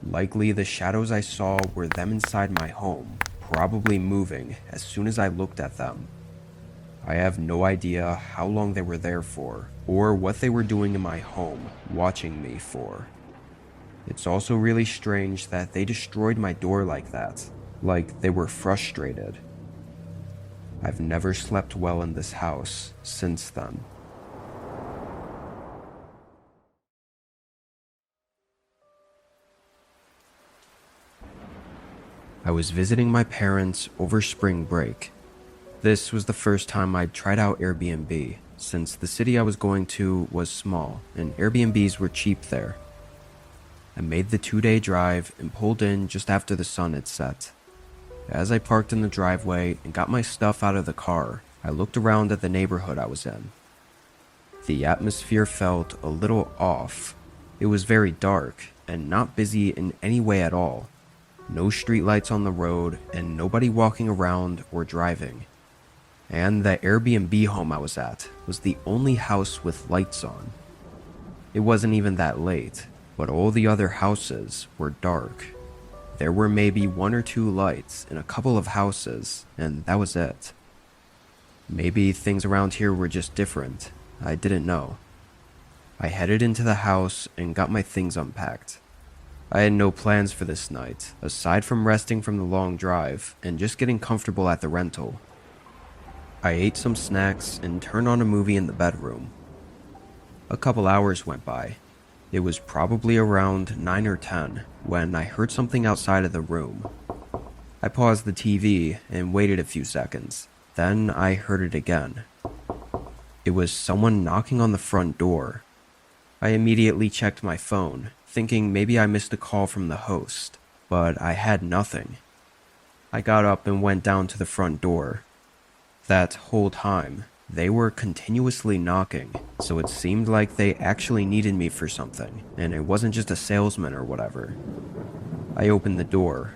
A: Likely the shadows I saw were them inside my home, probably moving as soon as I looked at them. I have no idea how long they were there for, or what they were doing in my home, watching me for. It's also really strange that they destroyed my door like that, like they were frustrated. I've never slept well in this house since then. I was visiting my parents over spring break. This was the first time I'd tried out Airbnb, since the city I was going to was small and Airbnbs were cheap there. I made the 2-day drive and pulled in just after the sun had set. As I parked in the driveway and got my stuff out of the car, I looked around at the neighborhood I was in. The atmosphere felt a little off. It was very dark and not busy in any way at all. No streetlights on the road and nobody walking around or driving. And the Airbnb home I was at was the only house with lights on. It wasn't even that late, but all the other houses were dark. There were maybe 1 or 2 lights in a couple of houses, and that was it. Maybe things around here were just different. I didn't know. I headed into the house and got my things unpacked. I had no plans for this night, aside from resting from the long drive and just getting comfortable at the rental. I ate some snacks and turned on a movie in the bedroom. A couple hours went by. It was probably around 9 or 10 when I heard something outside of the room. I paused the TV and waited a few seconds. Then I heard it again. It was someone knocking on the front door. I immediately checked my phone, thinking maybe I missed a call from the host, but I had nothing. I got up and went down to the front door. That whole time, they were continuously knocking, so it seemed like they actually needed me for something, and it wasn't just a salesman or whatever. I opened the door.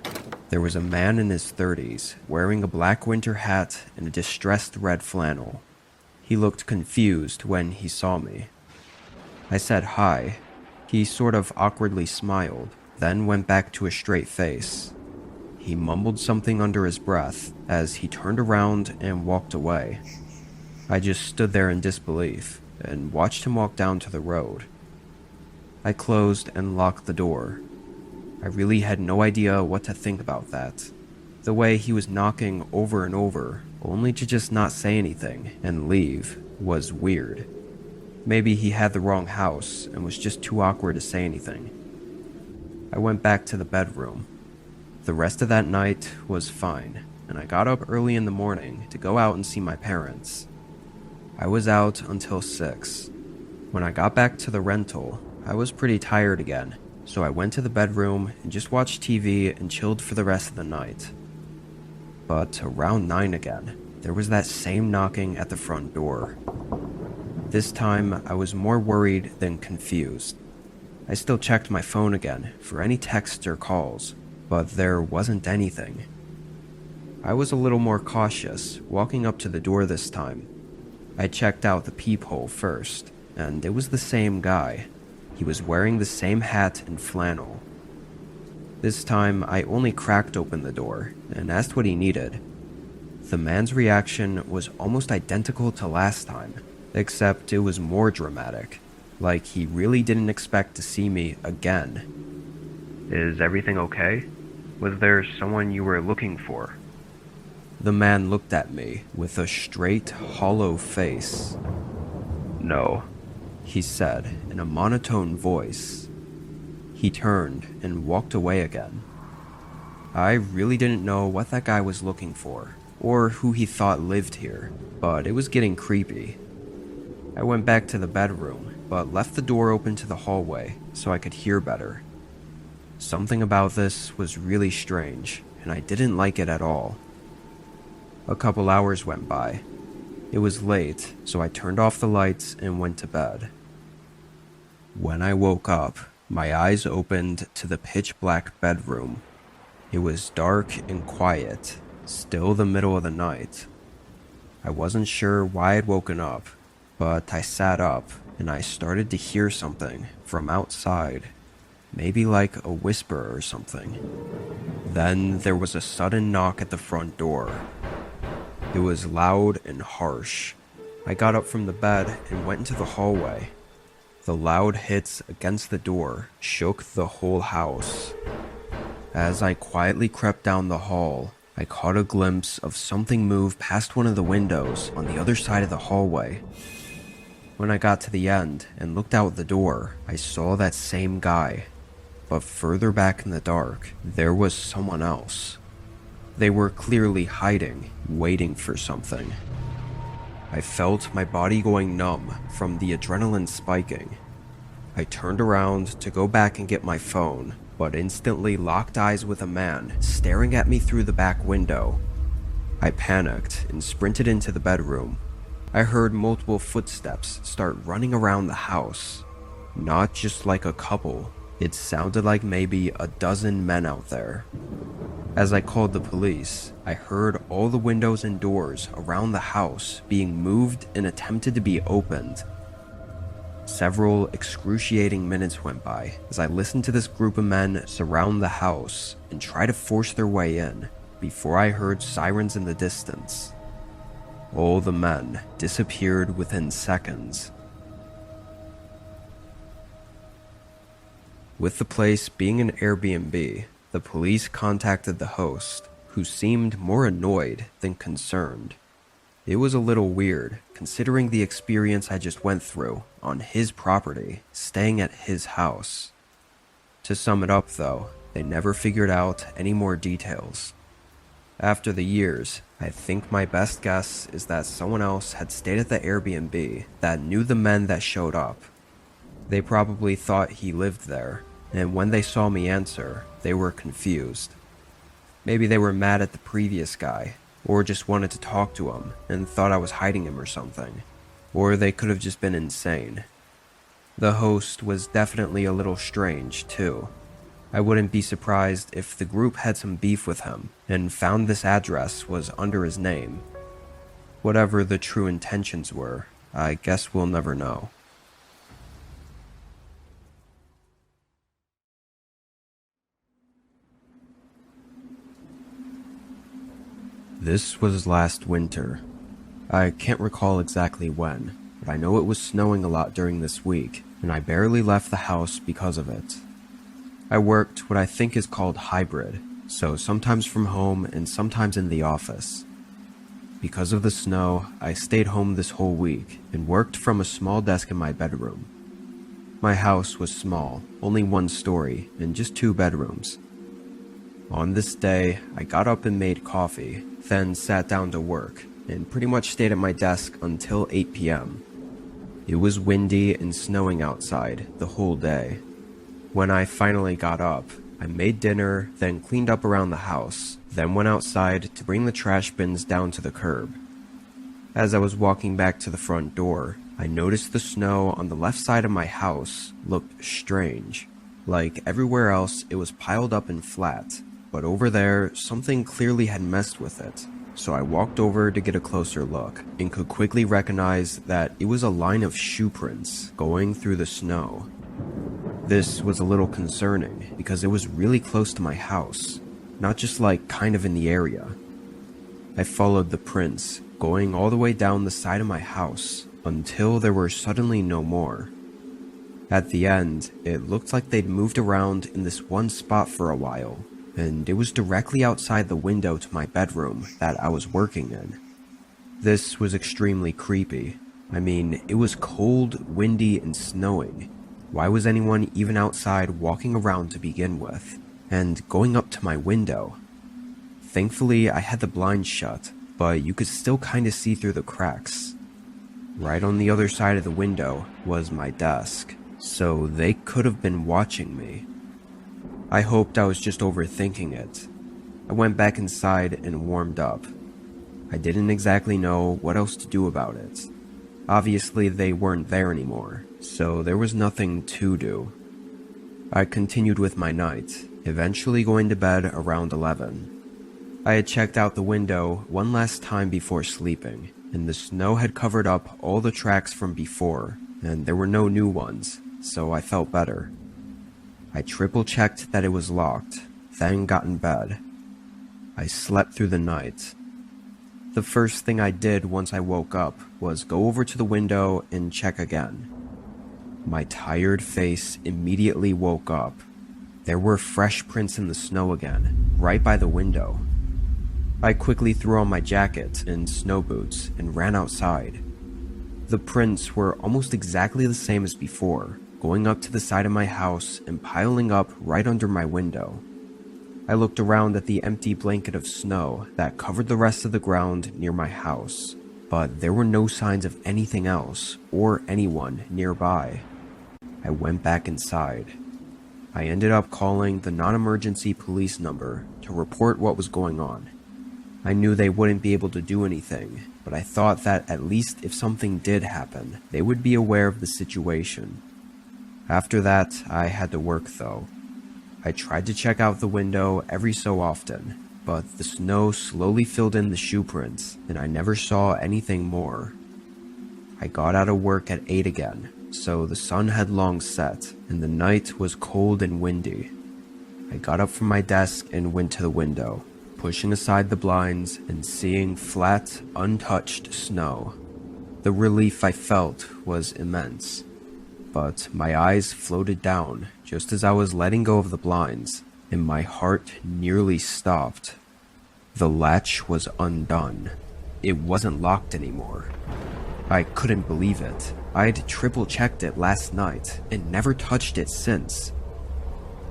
A: There was a man in his 30s, wearing a black winter hat and a distressed red flannel. He looked confused when he saw me. I said hi. He sort of awkwardly smiled, then went back to a straight face. He mumbled something under his breath as he turned around and walked away. I just stood there in disbelief and watched him walk down to the road. I closed and locked the door. I really had no idea what to think about that. The way he was knocking over and over, only to just not say anything and leave, was weird. Maybe he had the wrong house and was just too awkward to say anything. I went back to the bedroom. The rest of that night was fine, and I got up early in the morning to go out and see my parents. I was out until 6. When I got back to the rental, I was pretty tired again, so I went to the bedroom and just watched TV and chilled for the rest of the night. But around 9 again, there was that same knocking at the front door. This time, I was more worried than confused. I still checked my phone again for any texts or calls, but there wasn't anything. I was a little more cautious, walking up to the door this time. I checked out the peephole first, and it was the same guy. He was wearing the same hat and flannel. This time, I only cracked open the door and asked what he needed. The man's reaction was almost identical to last time, except it was more dramatic, like he really didn't expect to see me again. "Is everything okay? Was there someone you were looking for?" The man looked at me with a straight, hollow face. "No," he said in a monotone voice. He turned and walked away again. I really didn't know what that guy was looking for, or who he thought lived here, but it was getting creepy. I went back to the bedroom, but left the door open to the hallway so I could hear better. Something about this was really strange, and I didn't like it at all. A couple hours went by. It was late, so I turned off the lights and went to bed. When I woke up, My eyes opened to the pitch black bedroom. It was dark and quiet, still the middle of the night. I wasn't sure why I'd woken up, but I sat up and I started to hear something from outside, maybe like a whisper or something. Then there was a sudden knock at the front door. It was loud and harsh. I got up from the bed and went into the hallway. The loud hits against the door shook the whole house. As I quietly crept down the hall, I caught a glimpse of something move past one of the windows on the other side of the hallway. When I got to the end and looked out the door, I saw that same guy. But further back in the dark, there was someone else. They were clearly hiding, waiting for something. I felt my body going numb from the adrenaline spiking. I turned around to go back and get my phone, but instantly locked eyes with a man staring at me through the back window. I panicked and sprinted into the bedroom. I heard multiple footsteps start running around the house. Not just like a couple, it sounded like maybe a dozen men out there. As I called the police, I heard all the windows and doors around the house being moved and attempted to be opened. Several excruciating minutes went by as I listened to this group of men surround the house and try to force their way in before I heard sirens in the distance. All the men disappeared within seconds. With the place being an Airbnb, the police contacted the host, who seemed more annoyed than concerned. It was a little weird, considering the experience I just went through on his property, staying at his house. To sum it up though, they never figured out any more details. After the years, I think my best guess is that someone else had stayed at the Airbnb that knew the men that showed up. They probably thought he lived there, and when they saw me answer, they were confused. Maybe they were mad at the previous guy, or just wanted to talk to him and thought I was hiding him or something. Or they could have just been insane. The host was definitely a little strange, too. I wouldn't be surprised if the group had some beef with him and found this address was under his name. Whatever the true intentions were, I guess we'll never know. This was last winter. I can't recall exactly when, but I know it was snowing a lot during this week, and I barely left the house because of it. I worked what I think is called hybrid, so sometimes from home and sometimes in the office. Because of the snow, I stayed home this whole week and worked from a small desk in my bedroom. My house was small, only one story, and just 2 bedrooms. On this day, I got up and made coffee, then sat down to work, and pretty much stayed at my desk until 8 p.m. It was windy and snowing outside the whole day. When I finally got up, I made dinner, then cleaned up around the house, then went outside to bring the trash bins down to the curb. As I was walking back to the front door, I noticed the snow on the left side of my house looked strange. Like everywhere else, it was piled up and flat, but over there, something clearly had messed with it. So I walked over to get a closer look, and could quickly recognize that it was a line of shoe prints going through the snow. This was a little concerning, because it was really close to my house, not just like kind of in the area. I followed the prints, going all the way down the side of my house, until there were suddenly no more. At the end, it looked like they'd moved around in this one spot for a while, and it was directly outside the window to my bedroom that I was working in. This was extremely creepy. I mean, it was cold, windy, and snowing. Why was anyone even outside walking around to begin with, and going up to my window? Thankfully, I had the blinds shut, but you could still kinda see through the cracks. Right on the other side of the window was my desk, so they could have been watching me. I hoped I was just overthinking it. I went back inside and warmed up. I didn't exactly know what else to do about it. Obviously they weren't there anymore, so there was nothing to do. I continued with my night, eventually going to bed around 11. I had checked out the window one last time before sleeping, and the snow had covered up all the tracks from before, and there were no new ones, so I felt better. I triple-checked that it was locked, then got in bed. I slept through the night. The first thing I did once I woke up was go over to the window and check again. My tired face immediately woke up. There were fresh prints in the snow again, right by the window. I quickly threw on my jacket and snow boots and ran outside. The prints were almost exactly the same as before, going up to the side of my house and piling up right under my window. I looked around at the empty blanket of snow that covered the rest of the ground near my house, but there were no signs of anything else or anyone nearby. I went back inside. I ended up calling the non-emergency police number to report what was going on. I knew they wouldn't be able to do anything, but I thought that at least if something did happen, they would be aware of the situation. After that, I had to work though. I tried to check out the window every so often, but the snow slowly filled in the shoe prints, and I never saw anything more. I got out of work at 8 again, so the sun had long set, and the night was cold and windy. I got up from my desk and went to the window, pushing aside the blinds and seeing flat, untouched snow. The relief I felt was immense, but my eyes floated down just as I was letting go of the blinds, and my heart nearly stopped. The latch was undone. It wasn't locked anymore. I couldn't believe it. I'd triple-checked it last night and never touched it since.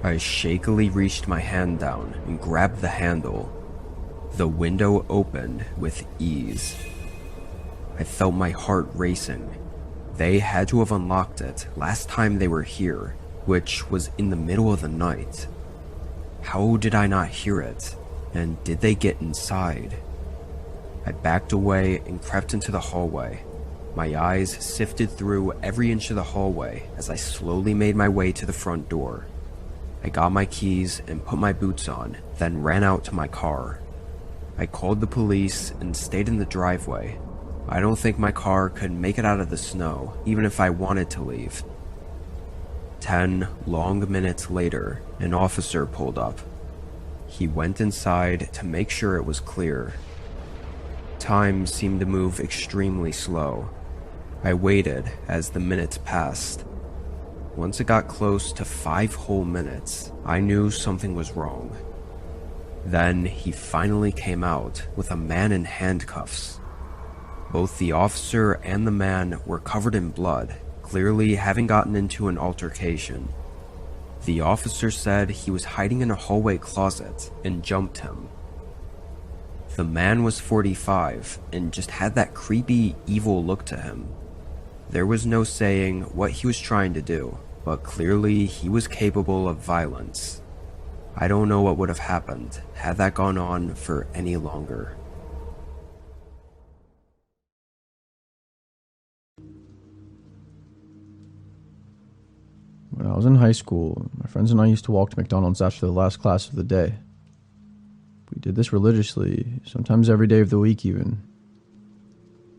A: I shakily reached my hand down and grabbed the handle. The window opened with ease. I felt my heart racing. They had to have unlocked it last time they were here, which was in the middle of the night. How did I not hear it? And did they get inside? I backed away and crept into the hallway. My eyes sifted through every inch of the hallway as I slowly made my way to the front door. I got my keys and put my boots on, then ran out to my car. I called the police and stayed in the driveway. I don't think my car could make it out of the snow, even if I wanted to leave. 10 long minutes later, an officer pulled up. He went inside to make sure it was clear. Time seemed to move extremely slow. I waited as the minutes passed. Once it got close to 5 whole minutes, I knew something was wrong. Then he finally came out with a man in handcuffs. Both the officer and the man were covered in blood, clearly having gotten into an altercation. The officer said he was hiding in a hallway closet and jumped him. The man was 45 and just had that creepy, evil look to him. There was no saying what he was trying to do, but clearly he was capable of violence. I don't know what would have happened had that gone on for any longer.
C: When I was in high school, my friends and I used to walk to McDonald's after the last class of the day. We did this religiously, sometimes every day of the week even.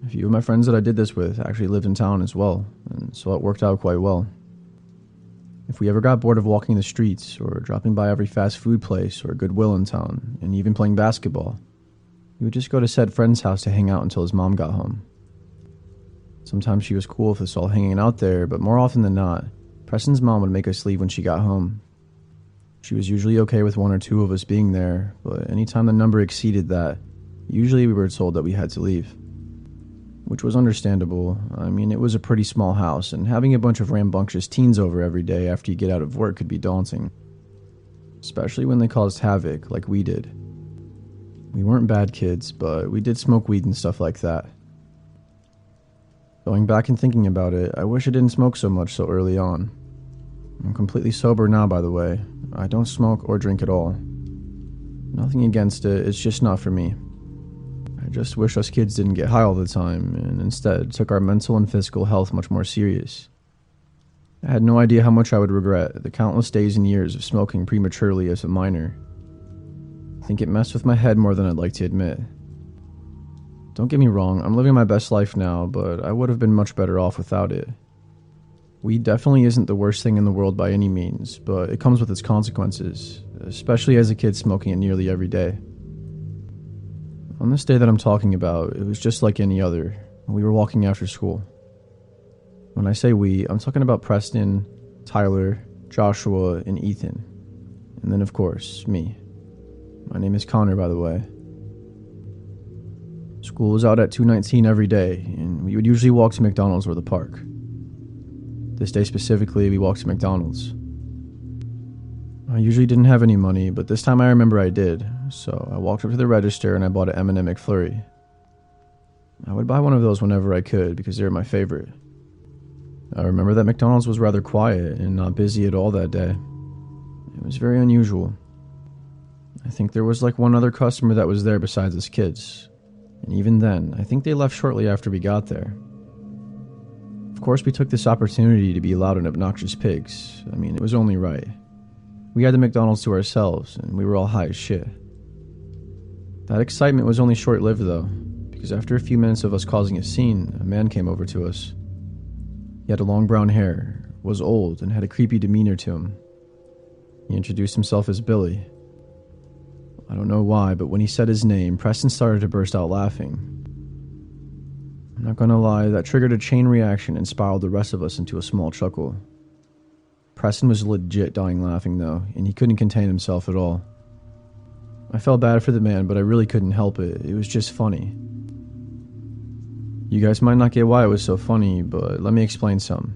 C: A few of my friends that I did this with actually lived in town as well, and so it worked out quite well. If we ever got bored of walking the streets, or dropping by every fast food place or Goodwill in town, and even playing basketball, we would just go to said friend's house to hang out until his mom got home. Sometimes she was cool with us all hanging out there, but more often than not, Preston's mom would make us leave when she got home. She was usually okay with 1 or 2 of us being there, but anytime the number exceeded that, usually we were told that we had to leave. Which was understandable. I mean, it was a pretty small house, and having a bunch of rambunctious teens over every day after you get out of work could be daunting. Especially when they caused havoc, like we did. We weren't bad kids, but we did smoke weed and stuff like that. Going back and thinking about it, I wish I didn't smoke so much so early on. I'm completely sober now, by the way. I don't smoke or drink at all. Nothing against it, it's just not for me. I just wish us kids didn't get high all the time, and instead took our mental and physical health much more serious. I had no idea how much I would regret the countless days and years of smoking prematurely as a minor. I think it messed with my head more than I'd like to admit. Don't get me wrong, I'm living my best life now, but I would have been much better off without it. Weed definitely isn't the worst thing in the world by any means, but it comes with its consequences, especially as a kid smoking it nearly every day. On this day that I'm talking about, it was just like any other. We were walking after school. When I say we, I'm talking about Preston, Tyler, Joshua, and Ethan. And then, of course, me. My name is Connor, by the way. School was out at 2:19 every day, and we would usually walk to McDonald's or the park. This day specifically, we walked to McDonald's. I usually didn't have any money, but this time I remember I did, so I walked up to the register and I bought an M&M McFlurry. I would buy one of those whenever I could because they were my favorite. I remember that McDonald's was rather quiet and not busy at all that day. It was very unusual. I think there was like one other customer that was there besides us kids. And even then, I think they left shortly after we got there. Of course, we took this opportunity to be loud and obnoxious pigs. I mean, it was only right. We had the McDonald's to ourselves, and we were all high as shit. That excitement was only short-lived, though, because after a few minutes of us causing a scene, a man came over to us. He had long brown hair, was old, and had a creepy demeanor to him. He introduced himself as Billy. I don't know why, but when he said his name, Preston started to burst out laughing. I'm not gonna lie, that triggered a chain reaction and spiraled the rest of us into a small chuckle. Preston was legit dying laughing though, and he couldn't contain himself at all. I felt bad for the man, but I really couldn't help it. It was just funny. You guys might not get why it was so funny, but let me explain some.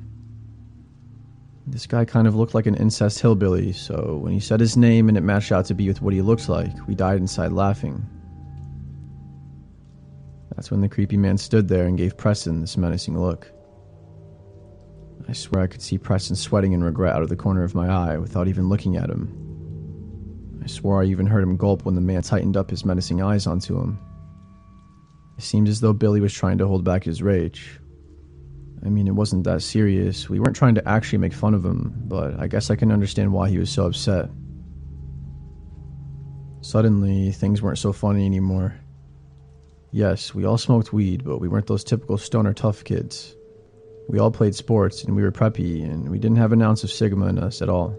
C: This guy kind of looked like an incest hillbilly, so when he said his name and it matched out to be with what he looked like, we died inside laughing. That's when the creepy man stood there and gave Preston this menacing look. I swear I could see Preston sweating in regret out of the corner of my eye without even looking at him. I swore I even heard him gulp when the man tightened up his menacing eyes onto him. It seemed as though Billy was trying to hold back his rage. I mean, it wasn't that serious. We weren't trying to actually make fun of him, but I guess I can understand why he was so upset. Suddenly, things weren't so funny anymore. Yes, we all smoked weed, but we weren't those typical stoner tough kids. We all played sports, and we were preppy, and we didn't have an ounce of Sigma in us at all.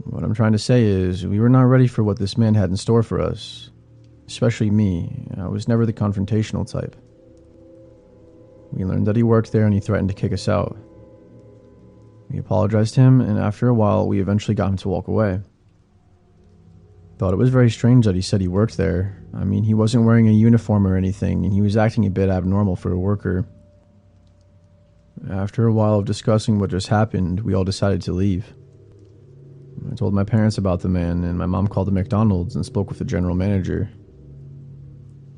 C: What I'm trying to say is, we were not ready for what this man had in store for us. Especially me. I was never the confrontational type. We learned that he worked there and he threatened to kick us out. We apologized to him, and after a while, we eventually got him to walk away. Thought it was very strange that he said he worked there. I mean, he wasn't wearing a uniform or anything, and he was acting a bit abnormal for a worker. After a while of discussing what just happened, we all decided to leave. I told my parents about the man, and my mom called the McDonald's and spoke with the general manager.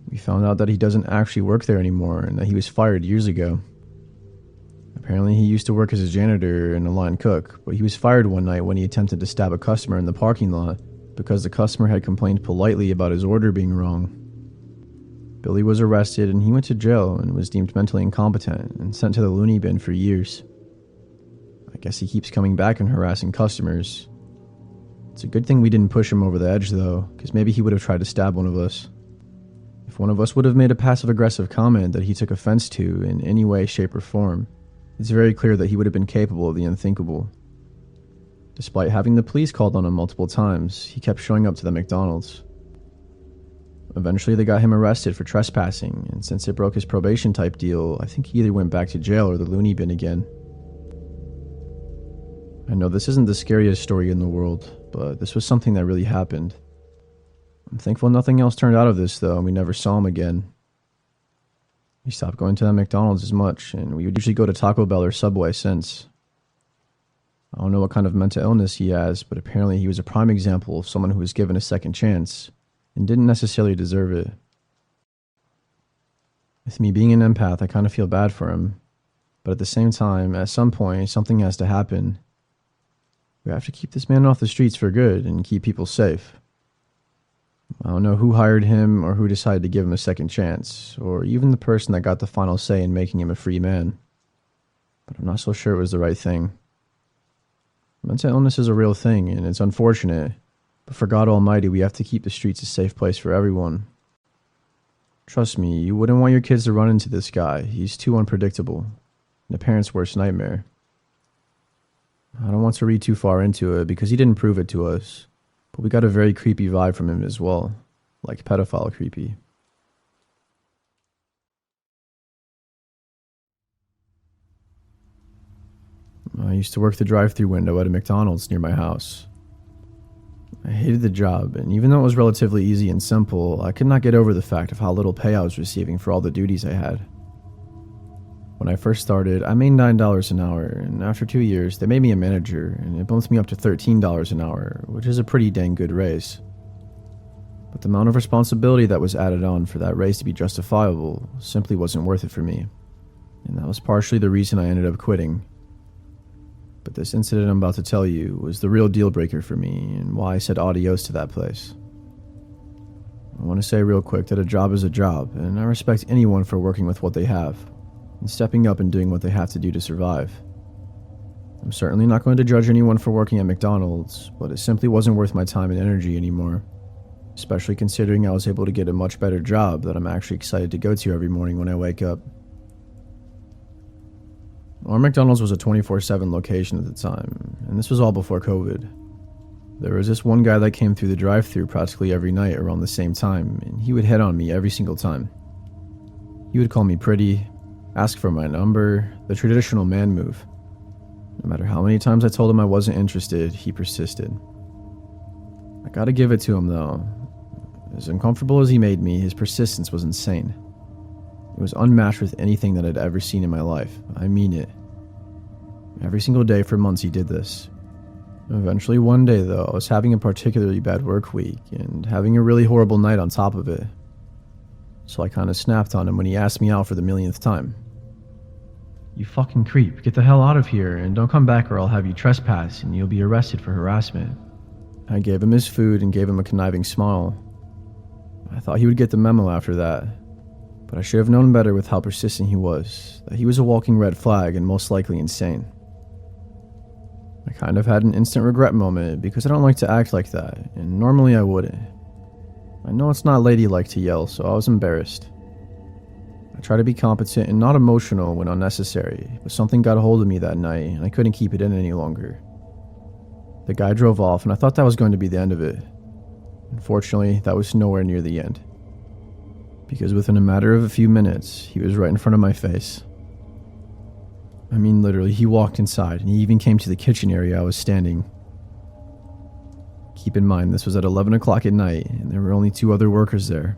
C: We found out that he doesn't actually work there anymore and that he was fired years ago. Apparently he used to work as a janitor and a line cook, but he was fired one night when he attempted to stab a customer in the parking lot because the customer had complained politely about his order being wrong. Billy was arrested and he went to jail and was deemed mentally incompetent and sent to the loony bin for years. I guess he keeps coming back and harassing customers. It's a good thing we didn't push him over the edge though, because maybe he would have tried to stab one of us. If one of us would have made a passive-aggressive comment that he took offense to in any way, shape, or form, it's very clear that he would have been capable of the unthinkable. Despite having the police called on him multiple times, he kept showing up to the McDonald's. Eventually, they got him arrested for trespassing, and since it broke his probation type deal, I think he either went back to jail or the loony bin again. I know this isn't the scariest story in the world, but this was something that really happened. I'm thankful nothing else turned out of this, though, and we never saw him again. We stopped going to that McDonald's as much, and we would usually go to Taco Bell or Subway since. I don't know what kind of mental illness he has, but apparently he was a prime example of someone who was given a second chance, and didn't necessarily deserve it. With me being an empath, I kind of feel bad for him, but at the same time, at some point, something has to happen. We have to keep this man off the streets for good, and keep people safe. I don't know who hired him or who decided to give him a second chance, or even the person that got the final say in making him a free man. but I'm not so sure it was the right thing. Mental illness is a real thing, and it's unfortunate, but for God Almighty, we have to keep the streets a safe place for everyone. Trust me, you wouldn't want your kids to run into this guy. He's too unpredictable, and a parent's worst nightmare. I don't want to read too far into it because he didn't prove it to us, but we got a very creepy vibe from him as well, like pedophile creepy. I used to work the drive-thru window at a McDonald's near my house. I hated the job, and even though it was relatively easy and simple, I could not get over the fact of how little pay I was receiving for all the duties I had. When I first started, I made $9 an hour, and after 2 years, they made me a manager, and it bumped me up to $13 an hour, which is a pretty dang good raise. But the amount of responsibility that was added on for that raise to be justifiable simply wasn't worth it for me, and that was partially the reason I ended up quitting. But this incident I'm about to tell you was the real deal breaker for me and why I said adios to that place. I want to say real quick that a job is a job, and I respect anyone for working with what they have and stepping up and doing what they have to do to survive. I'm certainly not going to judge anyone for working at McDonald's, but it simply wasn't worth my time and energy anymore, especially considering I was able to get a much better job that I'm actually excited to go to every morning when I wake up. Our McDonald's was a 24/7 location at the time, and this was all before COVID. There was this one guy that came through the drive-thru practically every night around the same time, and he would hit on me every single time. He would call me pretty, ask for my number, the traditional man move. No matter how many times I told him I wasn't interested, he persisted. I gotta give it to him though. As uncomfortable as he made me, his persistence was insane. It was unmatched with anything that I'd ever seen in my life. I mean it. Every single day for months he did this. Eventually one day though, I was having a particularly bad work week and having a really horrible night on top of it. So I kinda snapped on him when he asked me out for the millionth time. "You fucking creep, get the hell out of here and don't come back or I'll have you trespass and you'll be arrested for harassment." I gave him his food and gave him a conniving smile. I thought he would get the memo after that. But I should have known better with how persistent he was, that he was a walking red flag and most likely insane. I kind of had an instant regret moment because I don't like to act like that, and normally I wouldn't. I know it's not ladylike to yell, so I was embarrassed. I try to be competent and not emotional when unnecessary, but something got a hold of me that night and I couldn't keep it in any longer. The guy drove off and I thought that was going to be the end of it. Unfortunately, that was nowhere near the end. Because within a matter of a few minutes, he was right in front of my face. I mean, literally, he walked inside, and he even came to the kitchen area I was standing. Keep in mind, this was at 11 o'clock at night, and there were only 2 other workers there.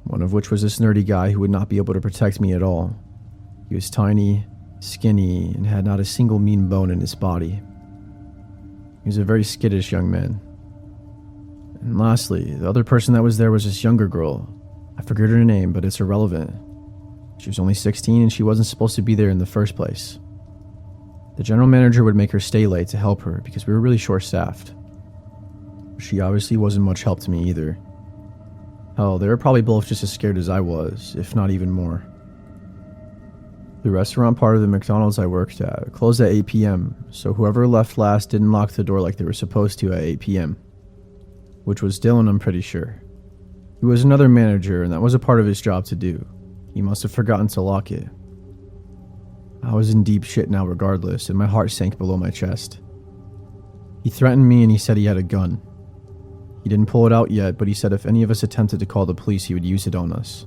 C: One of which was this nerdy guy who would not be able to protect me at all. He was tiny, skinny, and had not a single mean bone in his body. He was a very skittish young man. And lastly, the other person that was there was this younger girl. I forget her name, but it's irrelevant. She was only 16 and she wasn't supposed to be there in the first place. The general manager would make her stay late to help her because we were really short-staffed. She obviously wasn't much help to me either. Hell, they were probably both just as scared as I was, if not even more. The restaurant part of the McDonald's I worked at closed at 8 p.m., so whoever left last didn't lock the door like they were supposed to at 8 p.m. Which was Dylan, I'm pretty sure. He was another manager, and that was a part of his job to do. He must have forgotten to lock it. I was in deep shit now regardless, and my heart sank below my chest. He threatened me and he said he had a gun. He didn't pull it out yet, but he said if any of us attempted to call the police, he would use it on us.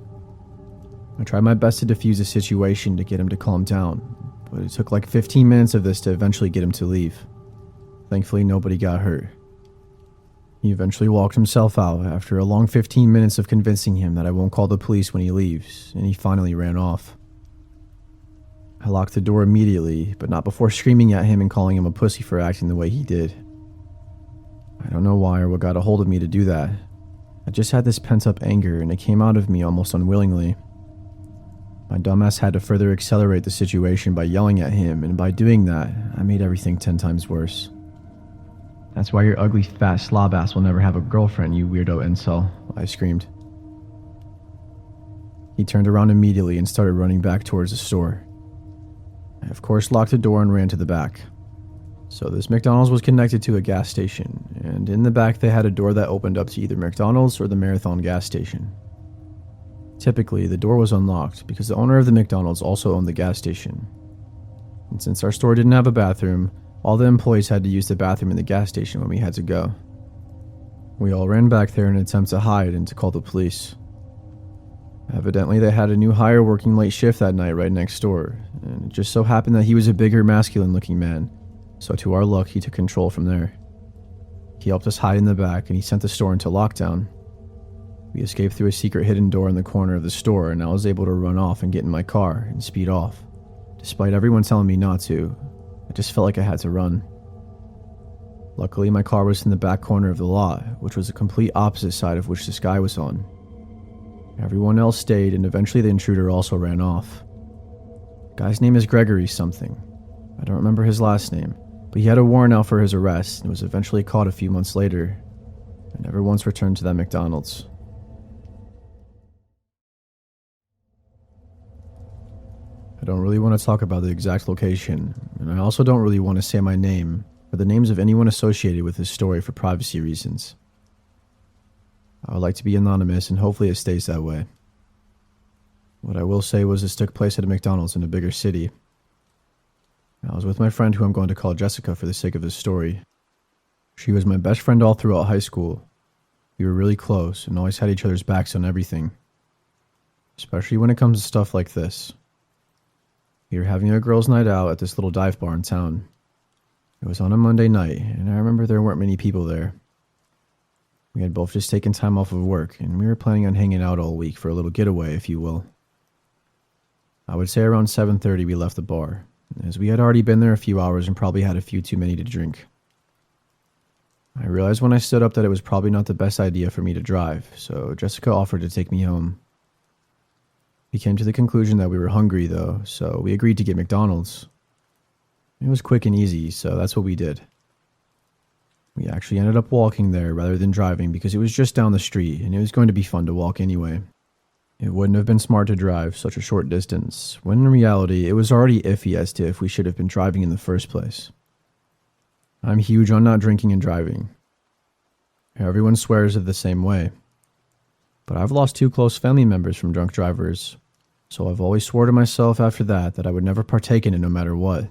C: I tried my best to defuse the situation to get him to calm down, but it took like 15 minutes of this to eventually get him to leave. Thankfully, nobody got hurt. He eventually walked himself out after a long 15 minutes of convincing him that I won't call the police when he leaves, and he finally ran off. I locked the door immediately, but not before screaming at him and calling him a pussy for acting the way he did. I don't know why or what got a hold of me to do that. I just had this pent-up anger and it came out of me almost unwillingly. My dumbass had to further accelerate the situation by yelling at him, and by doing that, I made everything 10 times worse. "That's why your ugly fat slob ass will never have a girlfriend, you weirdo incel," I screamed. He turned around immediately and started running back towards the store. I of course locked the door and ran to the back. So this McDonald's was connected to a gas station, and in the back they had a door that opened up to either McDonald's or the Marathon gas station. Typically, the door was unlocked because the owner of the McDonald's also owned the gas station. And since our store didn't have a bathroom, all the employees had to use the bathroom in the gas station when we had to go. We all ran back there in an attempt to hide and to call the police. Evidently, they had a new hire working late shift that night right next door, and it just so happened that he was a bigger, masculine-looking man, so to our luck, he took control from there. He helped us hide in the back, and he sent the store into lockdown. We escaped through a secret hidden door in the corner of the store, and I was able to run off and get in my car and speed off. Despite everyone telling me not to, I just felt like I had to run. Luckily, my car was in the back corner of the lot, which was the complete opposite side of which this guy was on. Everyone else stayed, and eventually the intruder also ran off. The guy's name is Gregory something. I don't remember his last name, but he had a warrant out for his arrest and was eventually caught a few months later, and never once returned to that McDonald's. I don't really want to talk about the exact location, and I also don't really want to say my name or the names of anyone associated with this story for privacy reasons. I would like to be anonymous, and hopefully it stays that way. What I will say was this took place at a McDonald's in a bigger city. I was with my friend who I'm going to call Jessica for the sake of this story. She was my best friend all throughout high school. We were really close and always had each other's backs on everything, especially when it comes to stuff like this. We were having a girls' night out at this little dive bar in town. It was on a Monday night, and I remember there weren't many people there. We had both just taken time off of work, and we were planning on hanging out all week for a little getaway, if you will. I would say around 7:30 we left the bar, as we had already been there a few hours and probably had a few too many to drink. I realized when I stood up that it was probably not the best idea for me to drive, so Jessica offered to take me home. We came to the conclusion that we were hungry though, so we agreed to get McDonald's. It was quick and easy, so that's what we did. We actually ended up walking there rather than driving because it was just down the street and it was going to be fun to walk anyway. It wouldn't have been smart to drive such a short distance, when in reality it was already iffy as to if we should have been driving in the first place. I'm huge on not drinking and driving. Everyone swears it the same way. But I've lost 2 close family members from drunk drivers, so I've always swore to myself after that I would never partake in it no matter what.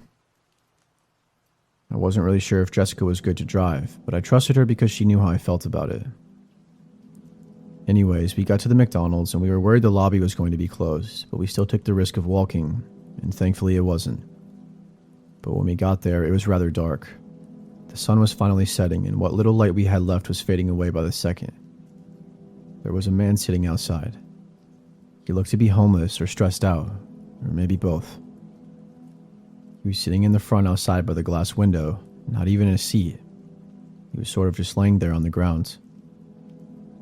C: I wasn't really sure if Jessica was good to drive, but I trusted her because she knew how I felt about it. Anyways, we got to the McDonald's and we were worried the lobby was going to be closed, but we still took the risk of walking, and thankfully it wasn't. But when we got there, it was rather dark. The sun was finally setting, and what little light we had left was fading away by the second. There was a man sitting outside. He looked to be homeless or stressed out, or maybe both. He was sitting in the front outside by the glass window, not even in a seat. He was sort of just laying there on the ground.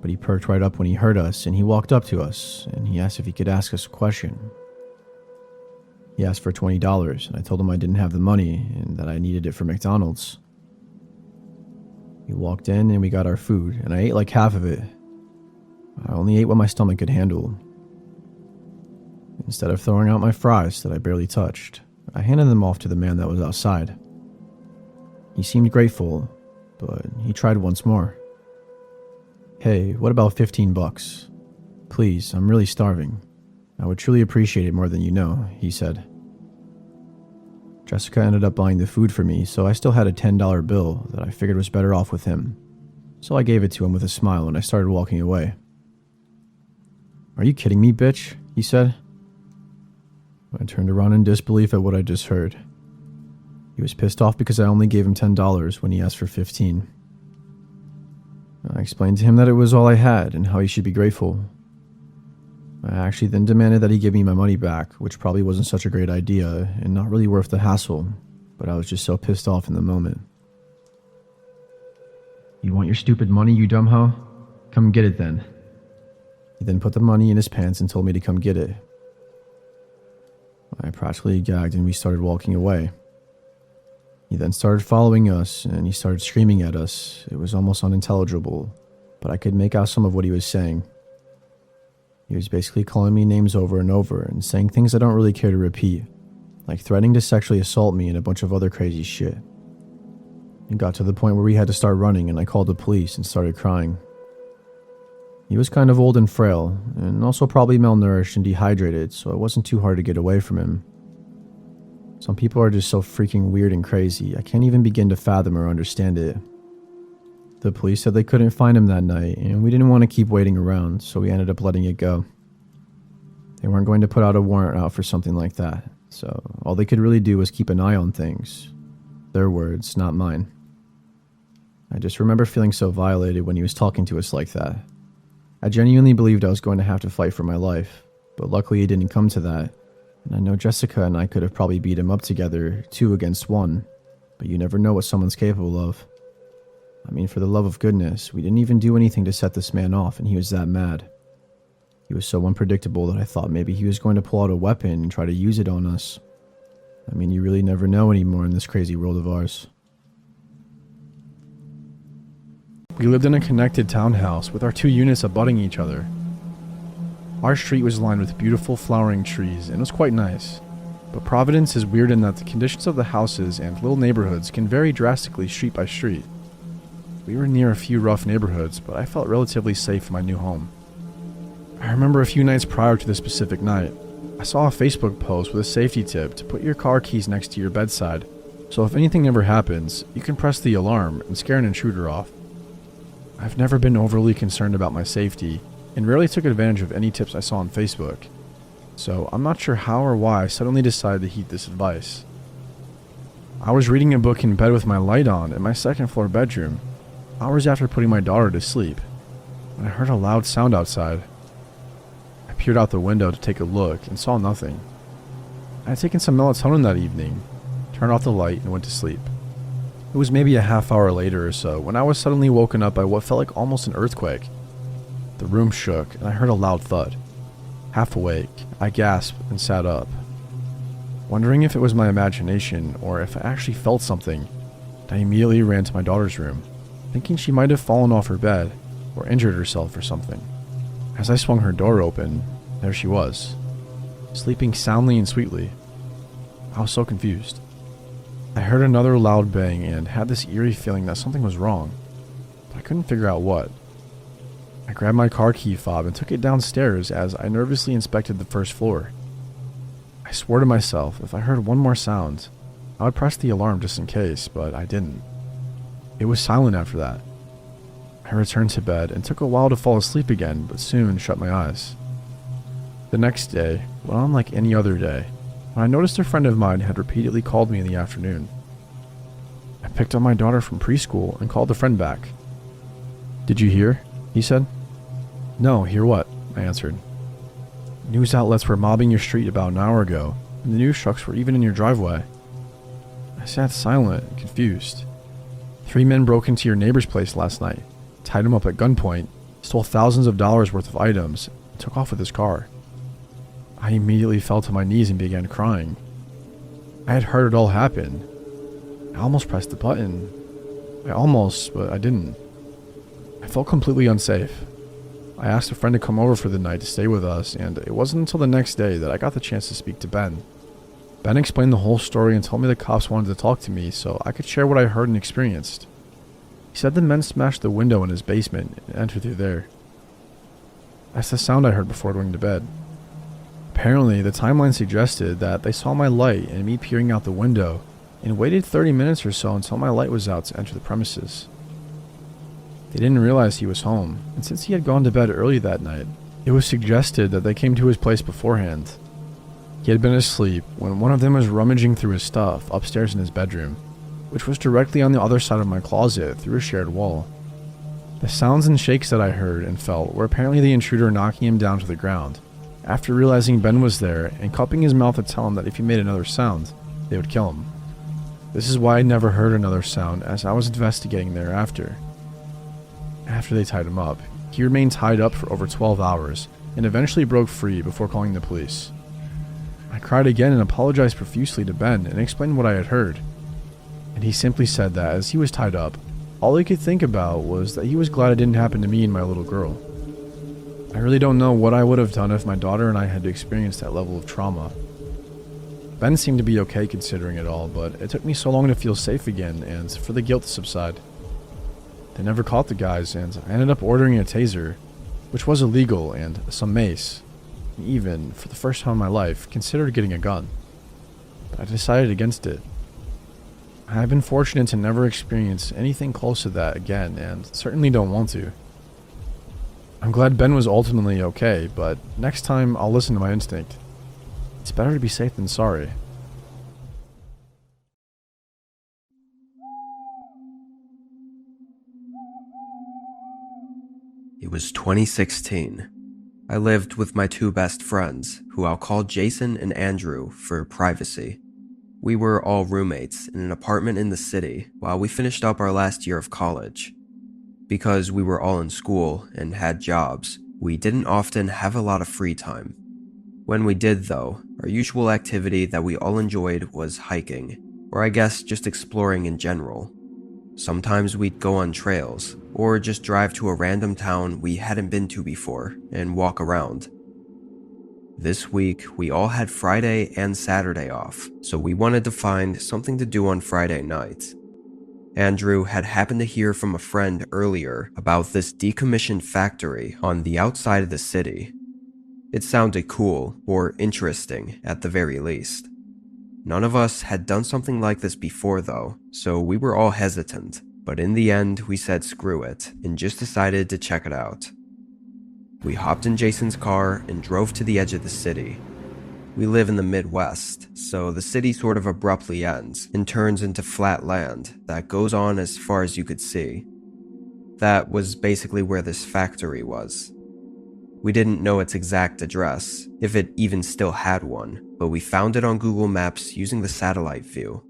C: But he perked right up when he heard us, and he walked up to us, and he asked if he could ask us a question. He asked for $20, and I told him I didn't have the money, and that I needed it for McDonald's. He walked in, and we got our food, and I ate like half of it. I only ate what my stomach could handle. Instead of throwing out my fries that I barely touched, I handed them off to the man that was outside. He seemed grateful, but he tried once more. "Hey, what about $15? Please, I'm really starving. I would truly appreciate it more than you know," he said. Jessica ended up buying the food for me, so I still had a $10 bill that I figured was better off with him. So I gave it to him with a smile and I started walking away. "Are you kidding me, bitch?" he said. I turned around in disbelief at what I just heard. He was pissed off because I only gave him $10 when he asked for 15. I explained to him that it was all I had and how he should be grateful. I actually then demanded that he give me my money back, which probably wasn't such a great idea and not really worth the hassle, but I was just so pissed off in the moment. "You want your stupid money, you dumb hoe? Come get it then." He then put the money in his pants and told me to come get it. I practically gagged and we started walking away. He then started following us and he started screaming at us. It was almost unintelligible, but I could make out some of what he was saying. He was basically calling me names over and over and saying things I don't really care to repeat. like threatening to sexually assault me and a bunch of other crazy shit. It got to the point where we had to start running, and I called the police and started crying. He was kind of old and frail, and also probably malnourished and dehydrated, so it wasn't too hard to get away from him. Some people are just so freaking weird and crazy, I can't even begin to fathom or understand it. The police said they couldn't find him that night, and we didn't want to keep waiting around, so we ended up letting it go. They weren't going to put out a warrant out for something like that, so all they could really do was keep an eye on things. Their words, not mine. I just remember feeling so violated when he was talking to us like that. I genuinely believed I was going to have to fight for my life, but luckily it didn't come to that, and I know Jessica and I could have probably beat him up together, 2 against 1, but you never know what someone's capable of. I mean, for the love of goodness, we didn't even do anything to set this man off, and he was that mad. He was so unpredictable that I thought maybe he was going to pull out a weapon and try to use it on us. I mean, you really never know anymore in this crazy world of ours.
B: We lived in a connected townhouse with our 2 units abutting each other. Our street was lined with beautiful flowering trees and it was quite nice. But Providence is weird in that the conditions of the houses and little neighborhoods can vary drastically street by street. We were near a few rough neighborhoods, but I felt relatively safe in my new home. I remember a few nights prior to this specific night, I saw a Facebook post with a safety tip to put your car keys next to your bedside, so if anything ever happens, you can press the alarm and scare an intruder off. I've never been overly concerned about my safety, and rarely took advantage of any tips I saw on Facebook, so I'm not sure how or why I suddenly decided to heed this advice. I was reading a book in bed with my light on in my second floor bedroom, hours after putting my daughter to sleep, when I heard a loud sound outside. I peered out the window to take a look and saw nothing. I had taken some melatonin that evening, turned off the light, and went to sleep. It was maybe a half hour later or so when I was suddenly woken up by what felt like almost an earthquake. The room shook and I heard a loud thud. Half awake, I gasped and sat up. Wondering if it was my imagination or if I actually felt something, I immediately ran to my daughter's room, thinking she might have fallen off her bed or injured herself or something. As I swung her door open, there she was, sleeping soundly and sweetly. I was so confused. I heard another loud bang and had this eerie feeling that something was wrong, but I couldn't figure out what. I grabbed my car key fob and took it downstairs as I nervously inspected the first floor. I swore to myself if I heard one more sound, I would press the alarm just in case, but I didn't. It was silent after that. I returned to bed and took a while to fall asleep again, but soon shut my eyes. The next day went on like any other day, when I noticed a friend of mine had repeatedly called me in the afternoon. I picked up my daughter from preschool and called the friend back. "Did you hear?" he said. "No, hear what?" I answered. "News outlets were mobbing your street about an hour ago, and the news trucks were even in your driveway." I sat silent and confused. 3 men broke into your neighbor's place last night, tied him up at gunpoint, stole thousands of dollars worth of items, and took off with his car. I immediately fell to my knees and began crying. I had heard it all happen. I almost pressed the button. But I didn't. I felt completely unsafe. I asked a friend to come over for the night to stay with us, and it wasn't until the next day that I got the chance to speak to Ben. Ben explained the whole story and told me the cops wanted to talk to me so I could share what I heard and experienced. He said the men smashed the window in his basement and entered through there. That's the sound I heard before going to bed. Apparently, the timeline suggested that they saw my light and me peering out the window and waited 30 minutes or so until my light was out to enter the premises. They didn't realize he was home, and since he had gone to bed early that night, it was suggested that they came to his place beforehand. He had been asleep when one of them was rummaging through his stuff upstairs in his bedroom, which was directly on the other side of my closet through a shared wall. The sounds and shakes that I heard and felt were apparently the intruder knocking him down to the ground, after realizing Ben was there and cupping his mouth to tell him that if he made another sound, they would kill him. This is why I never heard another sound as I was investigating thereafter. After they tied him up, he remained tied up for over 12 hours and eventually broke free before calling the police. I cried again and apologized profusely to Ben and explained what I had heard. And he simply said that as he was tied up, all he could think about was that he was glad it didn't happen to me and my little girl. I really don't know what I would have done if my daughter and I had to experience that level of trauma. Ben seemed to be okay considering it all, but it took me so long to feel safe again and for the guilt to subside. They never caught the guys, and I ended up ordering a taser, which was illegal, and some mace. Even, for the first time in my life, considered getting a gun. But I decided against it. I've been fortunate to never experience anything close to that again, and certainly don't want to. I'm glad Ben was ultimately okay, but next time I'll listen to my instinct. It's better to be safe than sorry.
A: It was 2016. I lived with my two best friends, who I'll call Jason and Andrew for privacy. We were all roommates in an apartment in the city while we finished up our last year of college. Because we were all in school and had jobs, we didn't often have a lot of free time. When we did though, our usual activity that we all enjoyed was hiking, or I guess just exploring in general. Sometimes we'd go on trails, or just drive to a random town we hadn't been to before and walk around. This week, we all had Friday and Saturday off, so we wanted to find something to do on Friday night. Andrew had happened to hear from a friend earlier about this decommissioned factory on the outside of the city. It sounded cool, or interesting at the very least. None of us had done something like this before though, so we were all hesitant, but in the end we said screw it and just decided to check it out. We hopped in Jason's car and drove to the edge of the city. We live in the Midwest, so the city sort of abruptly ends and turns into flat land that goes on as far as you could see. That was basically where this factory was. We didn't know its exact address, if it even still had one, but we found it on Google Maps using the satellite view.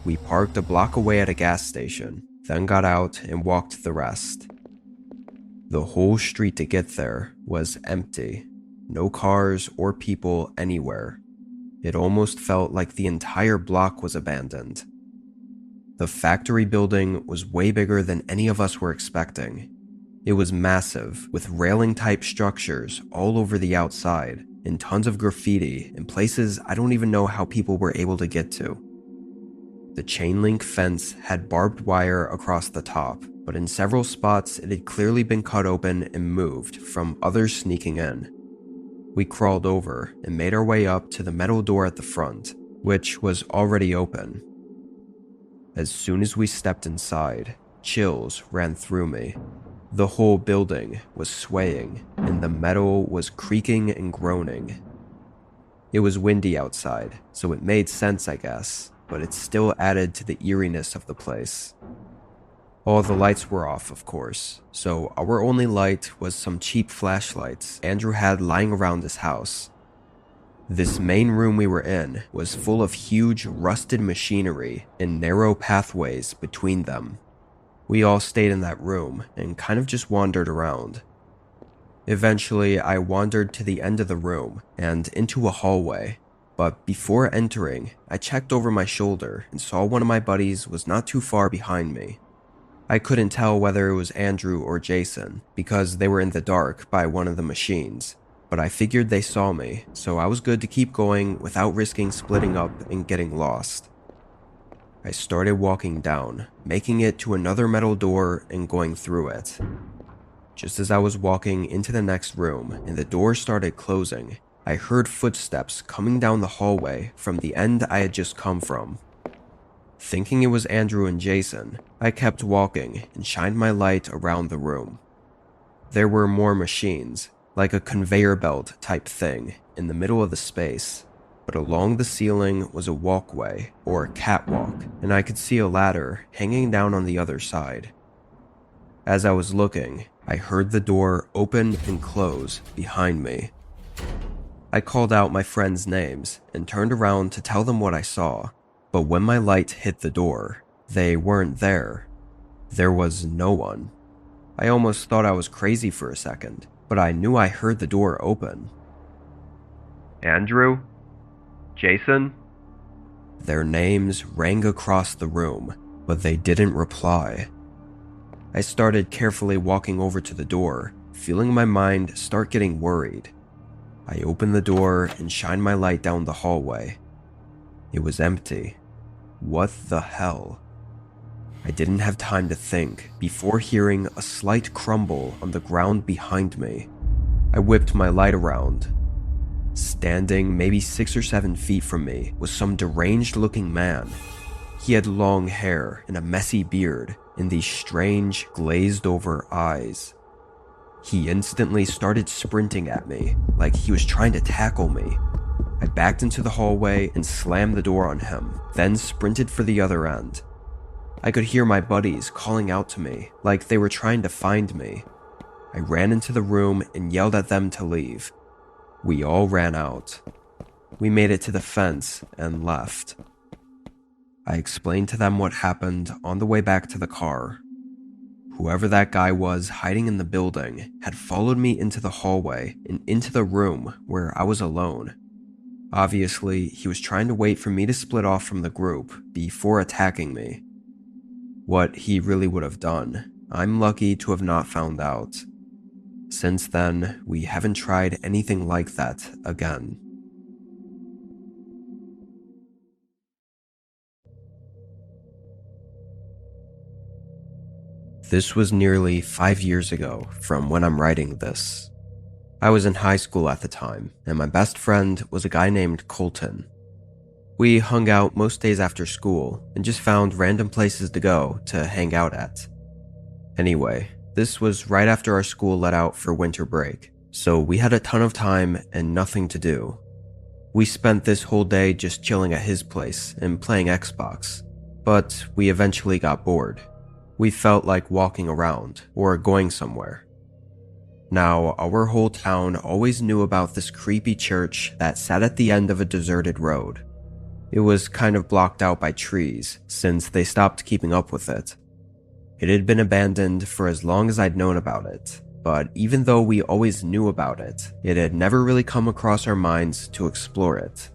A: We parked a block away at a gas station, then got out and walked the rest. The whole street to get there was empty. No cars or people anywhere. It almost felt like the entire block was abandoned. The factory building was way bigger than any of us were expecting. It was massive, with railing-type structures all over the outside, and tons of graffiti in places I don't even know how people were able to get to. The chain-link fence had barbed wire across the top, but in several spots it had clearly been cut open and moved from others sneaking in. We crawled over and made our way up to the metal door at the front, which was already open. As soon as we stepped inside, chills ran through me. The whole building was swaying, and the metal was creaking and groaning. It was windy outside, so it made sense, I guess, but it still added to the eeriness of the place. All the lights were off, of course, so our only light was some cheap flashlights Andrew had lying around his house. This main room we were in was full of huge, rusted machinery and narrow pathways between them. We all stayed in that room and kind of just wandered around. Eventually, I wandered to the end of the room and into a hallway, but before entering, I checked over my shoulder and saw one of my buddies was not too far behind me. I couldn't tell whether it was Andrew or Jason because they were in the dark by one of the machines, but I figured they saw me, so I was good to keep going without risking splitting up and getting lost. I started walking down, making it to another metal door and going through it. Just as I was walking into the next room and the door started closing, I heard footsteps coming down the hallway from the end I had just come from. Thinking it was Andrew and Jason, I kept walking and shined my light around the room. There were more machines, like a conveyor belt type thing, in the middle of the space. But along the ceiling was a walkway, or catwalk, and I could see a ladder hanging down on the other side. As I was looking, I heard the door open and close behind me. I called out my friends' names and turned around to tell them what I saw, but when my light hit the door, they weren't there. There was no one. I almost thought I was crazy for a second, but I knew I heard the door open. Andrew? Jason? Their names rang across the room, but they didn't reply. I started carefully walking over to the door, feeling my mind start getting worried. I opened the door and shined my light down the hallway. It was empty. What the hell? I didn't have time to think before hearing a slight crumble on the ground behind me. I whipped my light around. Standing maybe 6 or 7 feet from me was some deranged-looking man. He had long hair and a messy beard and these strange, glazed-over eyes. He instantly started sprinting at me, like he was trying to tackle me. I backed into the hallway and slammed the door on him, then sprinted for the other end. I could hear my buddies calling out to me, like they were trying to find me. I ran into the room and yelled at them to leave. We all ran out. We made it to the fence and left. I explained to them what happened on the way back to the car. Whoever that guy was hiding in the building had followed me into the hallway and into the room where I was alone. Obviously, he was trying to wait for me to split off from the group before attacking me. What he really would have done, I'm lucky to have not found out. Since then, we haven't tried anything like that again. This was nearly 5 years ago from when I'm writing this. I was in high school at the time, and my best friend was a guy named Colton. We hung out most days after school and just found random places to go to hang out at. Anyway, this was right after our school let out for winter break, so we had a ton of time and nothing to do. We spent this whole day just chilling at his place and playing Xbox, but we eventually got bored. We felt like walking around or going somewhere. Now, our whole town always knew about this creepy church that sat at the end of a deserted road. It was kind of blocked out by trees since they stopped keeping up with it. It had been abandoned for as long as I'd known about it, but even though we always knew about it, it had never really come across our minds to explore it.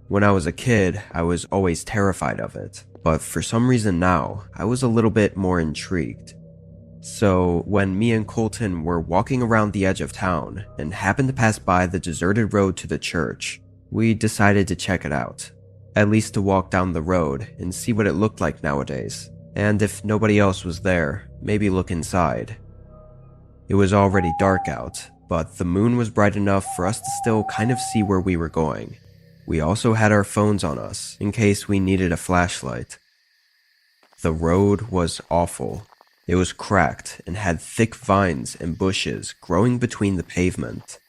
A: When I was a kid, I was always terrified of it, but for some reason now, I was a little bit more intrigued. So when me and Colton were walking around the edge of town and happened to pass by the deserted road to the church, we decided to check it out. At least to walk down the road and see what it looked like nowadays, and if nobody else was there, maybe look inside. It was already dark out, but the moon was bright enough for us to still kind of see where we were going. We also had our phones on us in case we needed a flashlight. The road was awful. It was cracked and had thick vines and bushes growing between the pavement.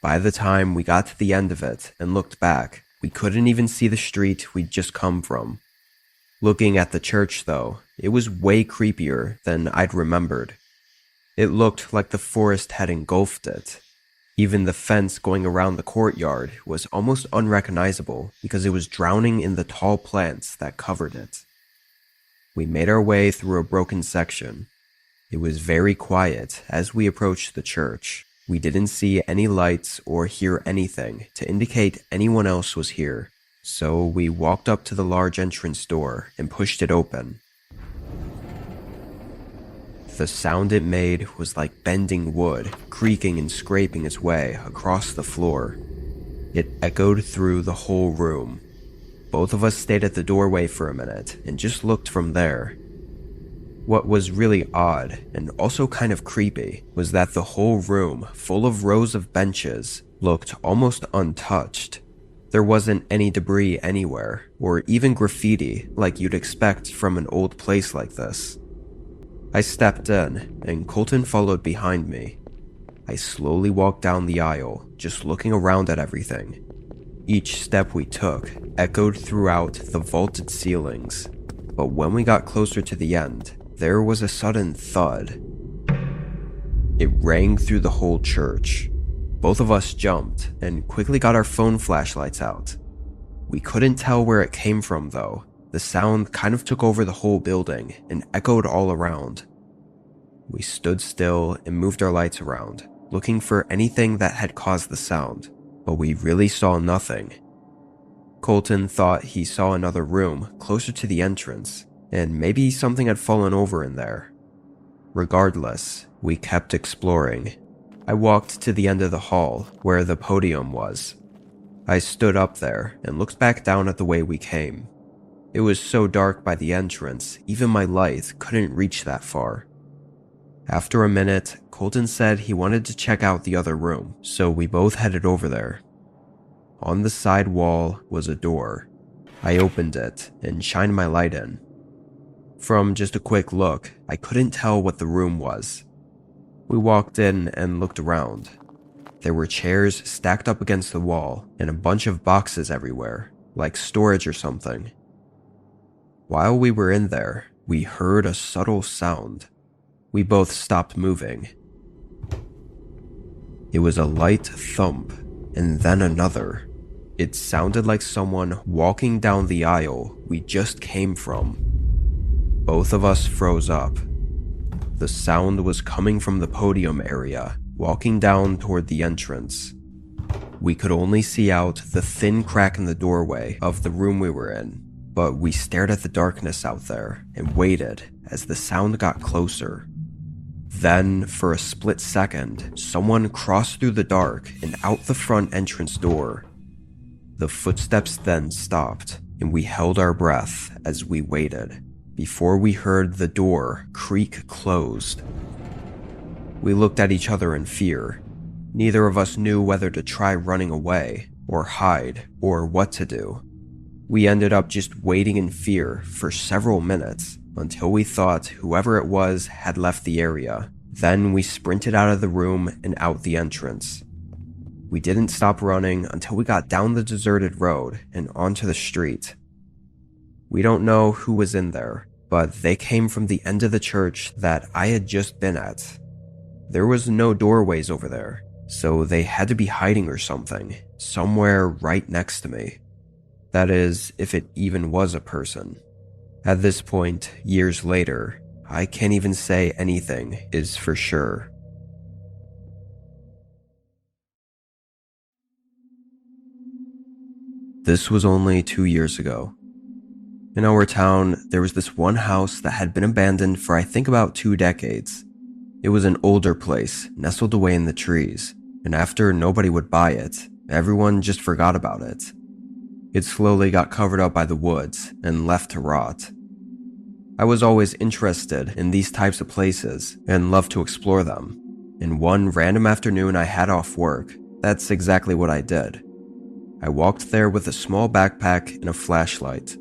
A: By the time we got to the end of it and looked back, we couldn't even see the street we'd just come from. Looking at the church, though, it was way creepier than I'd remembered. It looked like the forest had engulfed it. Even the fence going around the courtyard was almost unrecognizable because it was drowning in the tall plants that covered it. We made our way through a broken section. It was very quiet as we approached the church. We didn't see any lights or hear anything to indicate anyone else was here, so we walked up to the large entrance door and pushed it open. The sound it made was like bending wood, creaking and scraping its way across the floor. It echoed through the whole room. Both of us stayed at the doorway for a minute and just looked from there. What was really odd and also kind of creepy was that the whole room, full of rows of benches, looked almost untouched. There wasn't any debris anywhere, or even graffiti like you'd expect from an old place like this. I stepped in, and Colton followed behind me. I slowly walked down the aisle, just looking around at everything. Each step we took echoed throughout the vaulted ceilings, but when we got closer to the end, there was a sudden thud. It rang through the whole church. Both of us jumped and quickly got our phone flashlights out. We couldn't tell where it came from though. The sound kind of took over the whole building and echoed all around. We stood still and moved our lights around, looking for anything that had caused the sound, but we really saw nothing. Colton thought he saw another room closer to the entrance, and maybe something had fallen over in there. Regardless, we kept exploring. I walked to the end of the hall where the podium was. I stood up there and looked back down at the way we came. It was so dark by the entrance, even my light couldn't reach that far. After a minute, Colton said he wanted to check out the other room, so we both headed over there. On the side wall was a door. I opened it and shined my light in. From just a quick look, I couldn't tell what the room was. We walked in and looked around. There were chairs stacked up against the wall and a bunch of boxes everywhere, like storage or something. While we were in there, we heard a subtle sound. We both stopped moving. It was a light thump, and then another. It sounded like someone walking down the aisle we just came from. Both of us froze up. The sound was coming from the podium area, walking down toward the entrance. We could only see out the thin crack in the doorway of the room we were in, but we stared at the darkness out there and waited as the sound got closer. Then, for a split second, someone crossed through the dark and out the front entrance door. The footsteps then stopped, and we held our breath as we waited, before we heard the door creak closed. We looked at each other in fear. Neither of us knew whether to try running away, or hide, or what to do. We ended up just waiting in fear for several minutes, until we thought whoever it was had left the area. Then we sprinted out of the room and out the entrance. We didn't stop running until we got down the deserted road and onto the street. We don't know who was in there, but they came from the end of the church that I had just been at. There was no doorways over there, so they had to be hiding or something, somewhere right next to me. That is, if it even was a person. At this point, years later, I can't even say anything is for sure. This was only 2 years ago. In our town, there was this one house that had been abandoned for I think about 2 decades. It was an older place, nestled away in the trees, and after nobody would buy it, everyone just forgot about it. It slowly got covered up by the woods and left to rot. I was always interested in these types of places and loved to explore them. And one random afternoon I had off work, that's exactly what I did. I walked there with a small backpack and a flashlight.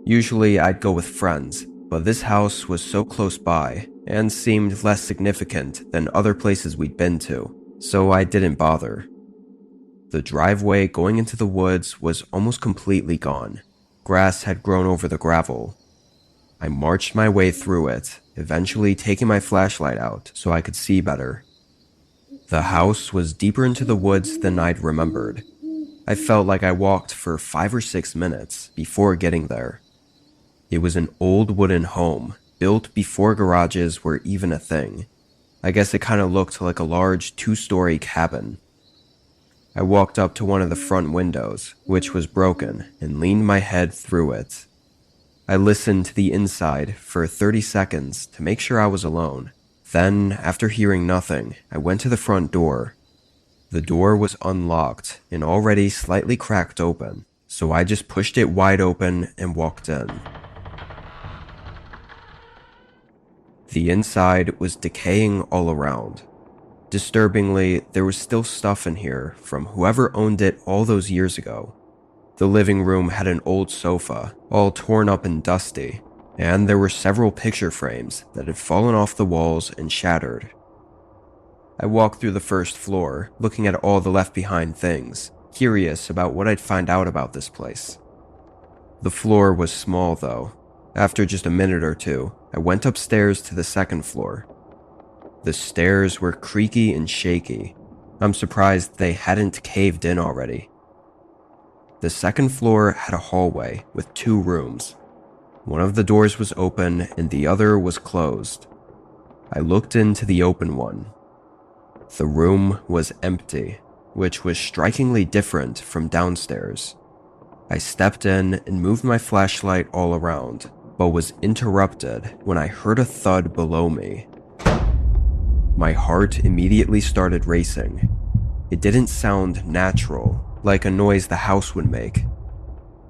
A: Usually I'd go with friends, but this house was so close by and seemed less significant than other places we'd been to, so I didn't bother. The driveway going into the woods was almost completely gone. Grass had grown over the gravel. I marched my way through it, eventually taking my flashlight out so I could see better. The house was deeper into the woods than I'd remembered. I felt like I walked for 5 or 6 minutes before getting there. It was an old wooden home, built before garages were even a thing. I guess it kind of looked like a large 2-story cabin. I walked up to one of the front windows, which was broken, and leaned my head through it. I listened to the inside for 30 seconds to make sure I was alone. Then, after hearing nothing, I went to the front door. The door was unlocked and already slightly cracked open, so I just pushed it wide open and walked in. The inside was decaying all around. Disturbingly, there was still stuff in here from whoever owned it all those years ago. The living room had an old sofa, all torn up and dusty, and there were several picture frames that had fallen off the walls and shattered. I walked through the first floor, looking at all the left-behind things, curious about what I'd find out about this place. The floor was small, though. After just a minute or two, I went upstairs to the second floor. The stairs were creaky and shaky. I'm surprised they hadn't caved in already. The second floor had a hallway with 2 rooms. One of the doors was open and the other was closed. I looked into the open one. The room was empty, which was strikingly different from downstairs. I stepped in and moved my flashlight all around, but was interrupted when I heard a thud below me. My heart immediately started racing. It didn't sound natural, like a noise the house would make.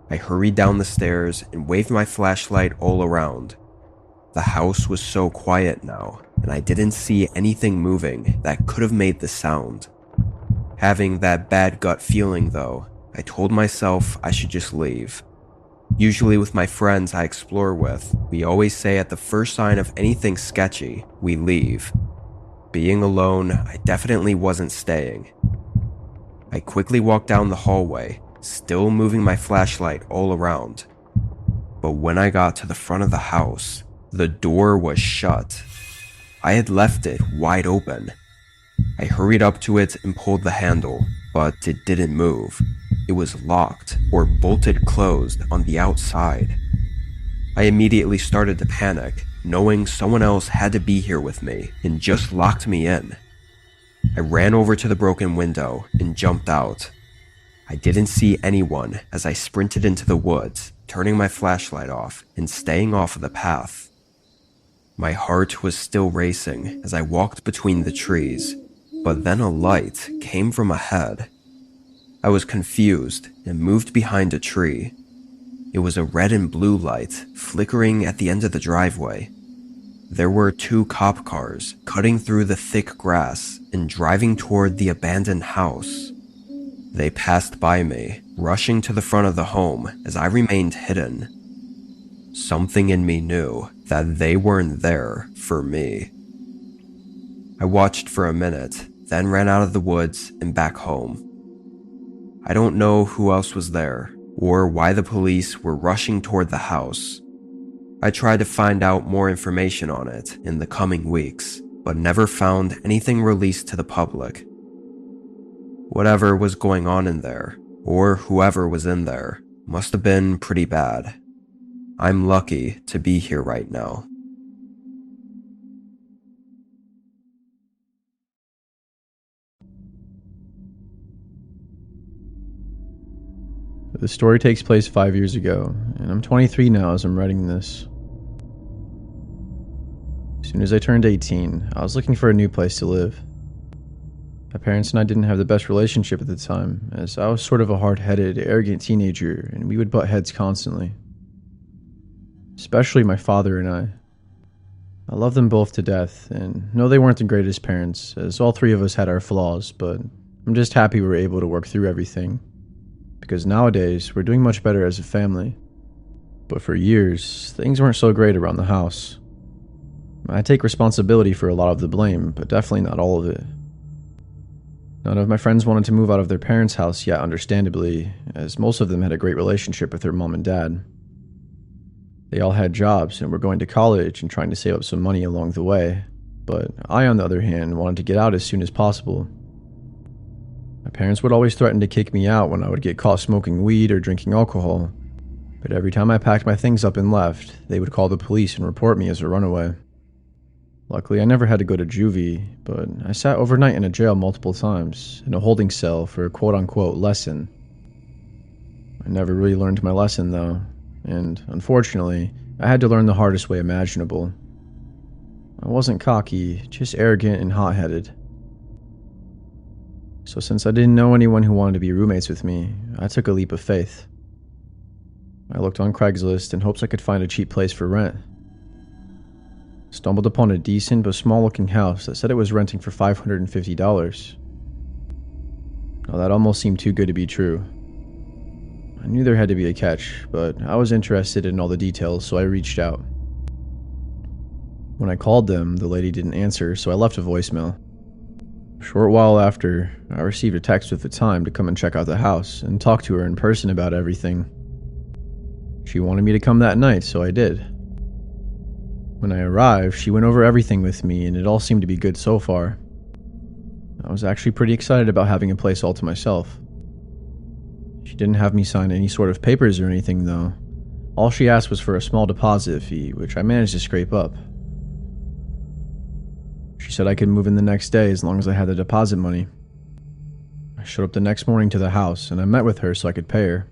A: I hurried down the stairs and waved my flashlight all around. The house was so quiet now, and I didn't see anything moving that could have made the sound. Having that bad gut feeling though, I told myself I should just leave. Usually with my friends I explore with, we always say at the first sign of anything sketchy, we leave. Being alone, I definitely wasn't staying. I quickly walked down the hallway, still moving my flashlight all around. But when I got to the front of the house, the door was shut. I had left it wide open. I hurried up to it and pulled the handle, but it didn't move. It was locked or bolted closed on the outside. I immediately started to panic, knowing someone else had to be here with me and just locked me in. I ran over to the broken window and jumped out. I didn't see anyone as I sprinted into the woods, turning my flashlight off and staying off of the path. My heart was still racing as I walked between the trees, but then a light came from ahead. I was confused and moved behind a tree. It was a red and blue light flickering at the end of the driveway. There were 2 cop cars cutting through the thick grass and driving toward the abandoned house. They passed by me, rushing to the front of the home as I remained hidden. Something in me knew that they weren't there for me. I watched for a minute, then ran out of the woods and back home. I don't know who else was there, or why the police were rushing toward the house. I tried to find out more information on it in the coming weeks, but never found anything released to the public. Whatever was going on in there, or whoever was in there, must have been pretty bad. I'm lucky to be here right now.
C: The story takes place 5 years ago, and I'm 23 now as I'm writing this. As soon as I turned 18, I was looking for a new place to live. My parents and I didn't have the best relationship at the time, as I was sort of a hard-headed, arrogant teenager, and we would butt heads constantly. Especially my father and I. I love them both to death, and no, they weren't the greatest parents, as all 3 of us had our flaws, but I'm just happy we were able to work through everything. Because nowadays, we're doing much better as a family. But for years, things weren't so great around the house. I take responsibility for a lot of the blame, but definitely not all of it. None of my friends wanted to move out of their parents' house yet, understandably, as most of them had a great relationship with their mom and dad. They all had jobs and were going to college and trying to save up some money along the way, but I, on the other hand, wanted to get out as soon as possible. My parents would always threaten to kick me out when I would get caught smoking weed or drinking alcohol, but every time I packed my things up and left, they would call the police and report me as a runaway. Luckily, I never had to go to juvie, but I sat overnight in a jail multiple times, in a holding cell for a quote-unquote lesson. I never really learned my lesson, though, and unfortunately, I had to learn the hardest way imaginable. I wasn't cocky, just arrogant and hot-headed. So since I didn't know anyone who wanted to be roommates with me, I took a leap of faith. I looked on Craigslist in hopes I could find a cheap place for rent. Stumbled upon a decent but small-looking house that said it was renting for $550. Now that almost seemed too good to be true. I knew there had to be a catch, but I was interested in all the details, so I reached out. When I called them, the lady didn't answer, so I left a voicemail. A short while after, I received a text with the time to come and check out the house and talk to her in person about everything. She wanted me to come that night, so I did. When I arrived, she went over everything with me, and it all seemed to be good so far. I was actually pretty excited about having a place all to myself. She didn't have me sign any sort of papers or anything, though. All she asked was for a small deposit fee, which I managed to scrape up. She said I could move in the next day as long as I had the deposit money. I showed up the next morning to the house, and I met with her so I could pay her.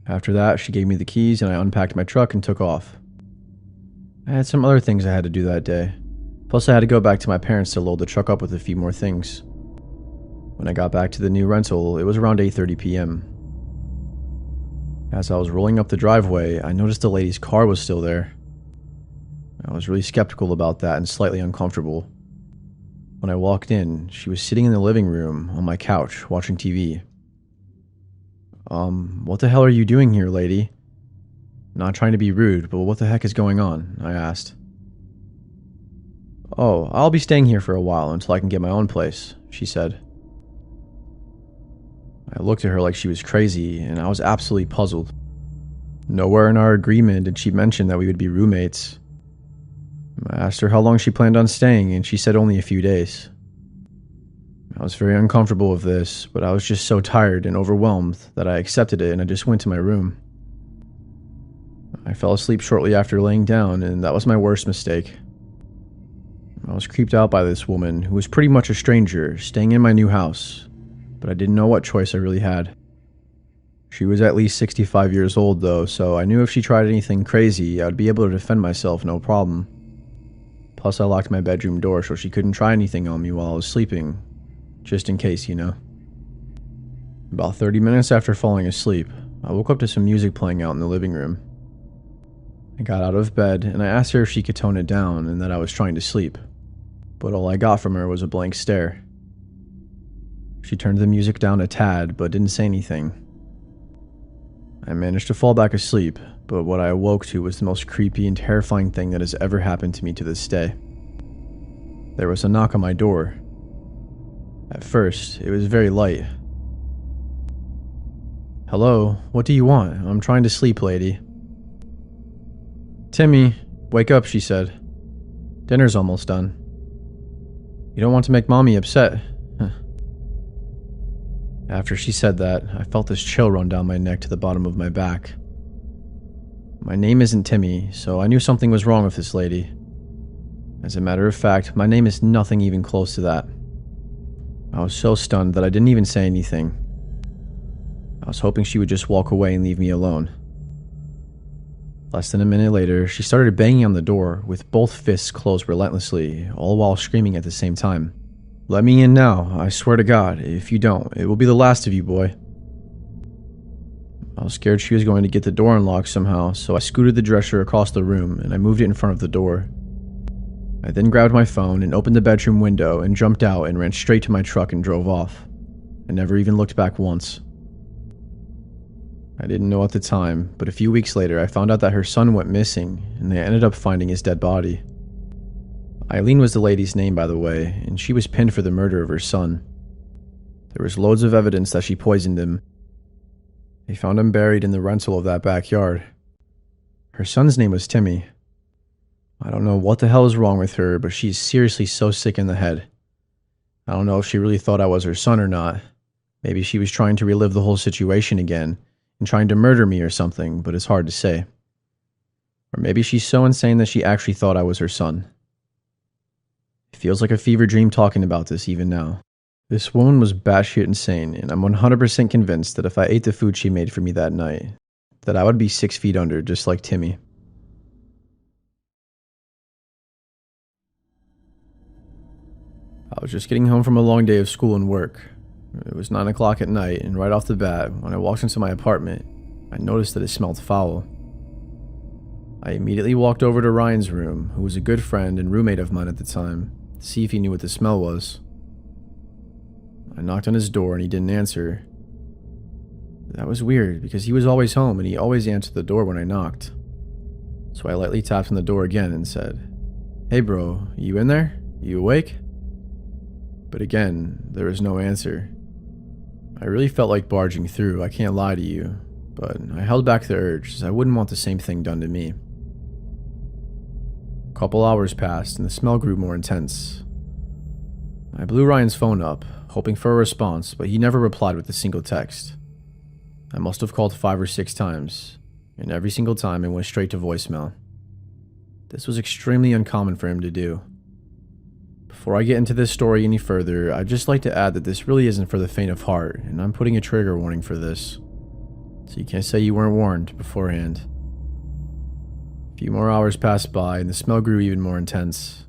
C: After that, she gave me the keys, and I unpacked my truck and took off. I had some other things I had to do that day, Plus I had to go back to my parents to load the truck up with a few more things. When I got back to the new rental, it was around 8:30 p.m. As I was rolling up the driveway, I noticed the lady's car was still there. I was really skeptical about that and slightly uncomfortable. When I walked in, she was sitting in the living room on my couch watching TV. What the hell are you doing here, lady? Not trying to be rude, but what the heck is going on? I asked. Oh, I'll be staying here for a while until I can get my own place, she said. I looked at her like she was crazy, and I was absolutely puzzled. Nowhere in our agreement did she mention that we would be roommates. I asked her how long she planned on staying, and she said only a few days. I was very uncomfortable with this, but I was just so tired and overwhelmed that I accepted it and I just went to my room. I fell asleep shortly after laying down, and that was my worst mistake. I was creeped out by this woman, who was pretty much a stranger, staying in my new house, but I didn't know what choice I really had. She was at least 65 years old though, so I knew if she tried anything crazy, I would be able to defend myself no problem. Plus I locked my bedroom door so she couldn't try anything on me while I was sleeping, just in case, you know. About 30 minutes after falling asleep, I woke up to some music playing out in the living room. I got out of bed and I asked her if she could tone it down and that I was trying to sleep, but all I got from her was a blank stare. She turned the music down a tad but didn't say anything. I managed to fall back asleep, but what I awoke to was the most creepy and terrifying thing that has ever happened to me to this day. There was a knock on my door. At first, it was very light. Hello, what do you want? I'm trying to sleep, lady. Timmy, wake up, she said. Dinner's almost done. You don't want to make mommy upset. After she said that, I felt this chill run down my neck to the bottom of my back. My name isn't Timmy, so I knew something was wrong with this lady. As a matter of fact, my name is nothing even close to that. I was so stunned that I didn't even say anything. I was hoping she would just walk away and leave me alone. Less than a minute later, she started banging on the door with both fists closed relentlessly, all while screaming at the same time. Let me in now, I swear to God. If you don't, it will be the last of you, boy. I was scared she was going to get the door unlocked somehow, so I scooted the dresser across the room and I moved it in front of the door. I then grabbed my phone and opened the bedroom window and jumped out and ran straight to my truck and drove off. I never even looked back once. I didn't know at the time, but a few weeks later I found out that her son went missing and they ended up finding his dead body. Eileen was the lady's name, by the way, and she was pinned for the murder of her son. There was loads of evidence that she poisoned him. They found him buried in the rental of that backyard. Her son's name was Timmy. I don't know what the hell is wrong with her, but she's seriously so sick in the head. I don't know if she really thought I was her son or not. Maybe she was trying to relive the whole situation again and trying to murder me or something, but it's hard to say. Or maybe she's so insane that she actually thought I was her son. It feels like a fever dream talking about this even now. This woman was batshit insane, and I'm 100% convinced that if I ate the food she made for me that night, that I would be 6 feet under, just like Timmy. I was just getting home from a long day of school and work. It was 9 o'clock at night, and right off the bat, when I walked into my apartment, I noticed that it smelled foul. I immediately walked over to Ryan's room, who was a good friend and roommate of mine at the time, to see if he knew what the smell was. I knocked on his door and he didn't answer. That was weird, because he was always home and he always answered the door when I knocked. So I lightly tapped on the door again and said, "Hey bro, you in there? You awake?" But again, there was no answer. I really felt like barging through, I can't lie to you, but I held back the urge as I wouldn't want the same thing done to me. A couple hours passed and the smell grew more intense. I blew Ryan's phone up, hoping for a response, but he never replied with a single text. I must have called 5 or 6 times, and every single time it went straight to voicemail. This was extremely uncommon for him to do. Before I get into this story any further, I'd just like to add that this really isn't for the faint of heart, and I'm putting a trigger warning for this. So you can't say you weren't warned beforehand. A few more hours passed by and the smell grew even more intense.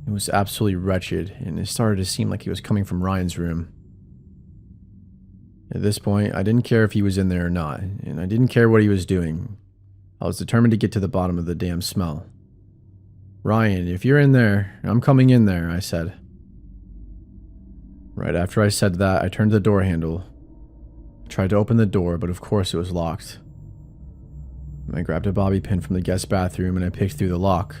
C: It was absolutely wretched, and it started to seem like he was coming from Ryan's room. At this point, I didn't care if he was in there or not, and I didn't care what he was doing. I was determined to get to the bottom of the damn smell. "Ryan, if you're in there, I'm coming in there," I said. Right after I said that, I turned the door handle. I tried to open the door, but of course it was locked. I grabbed a bobby pin from the guest bathroom and I picked through the lock.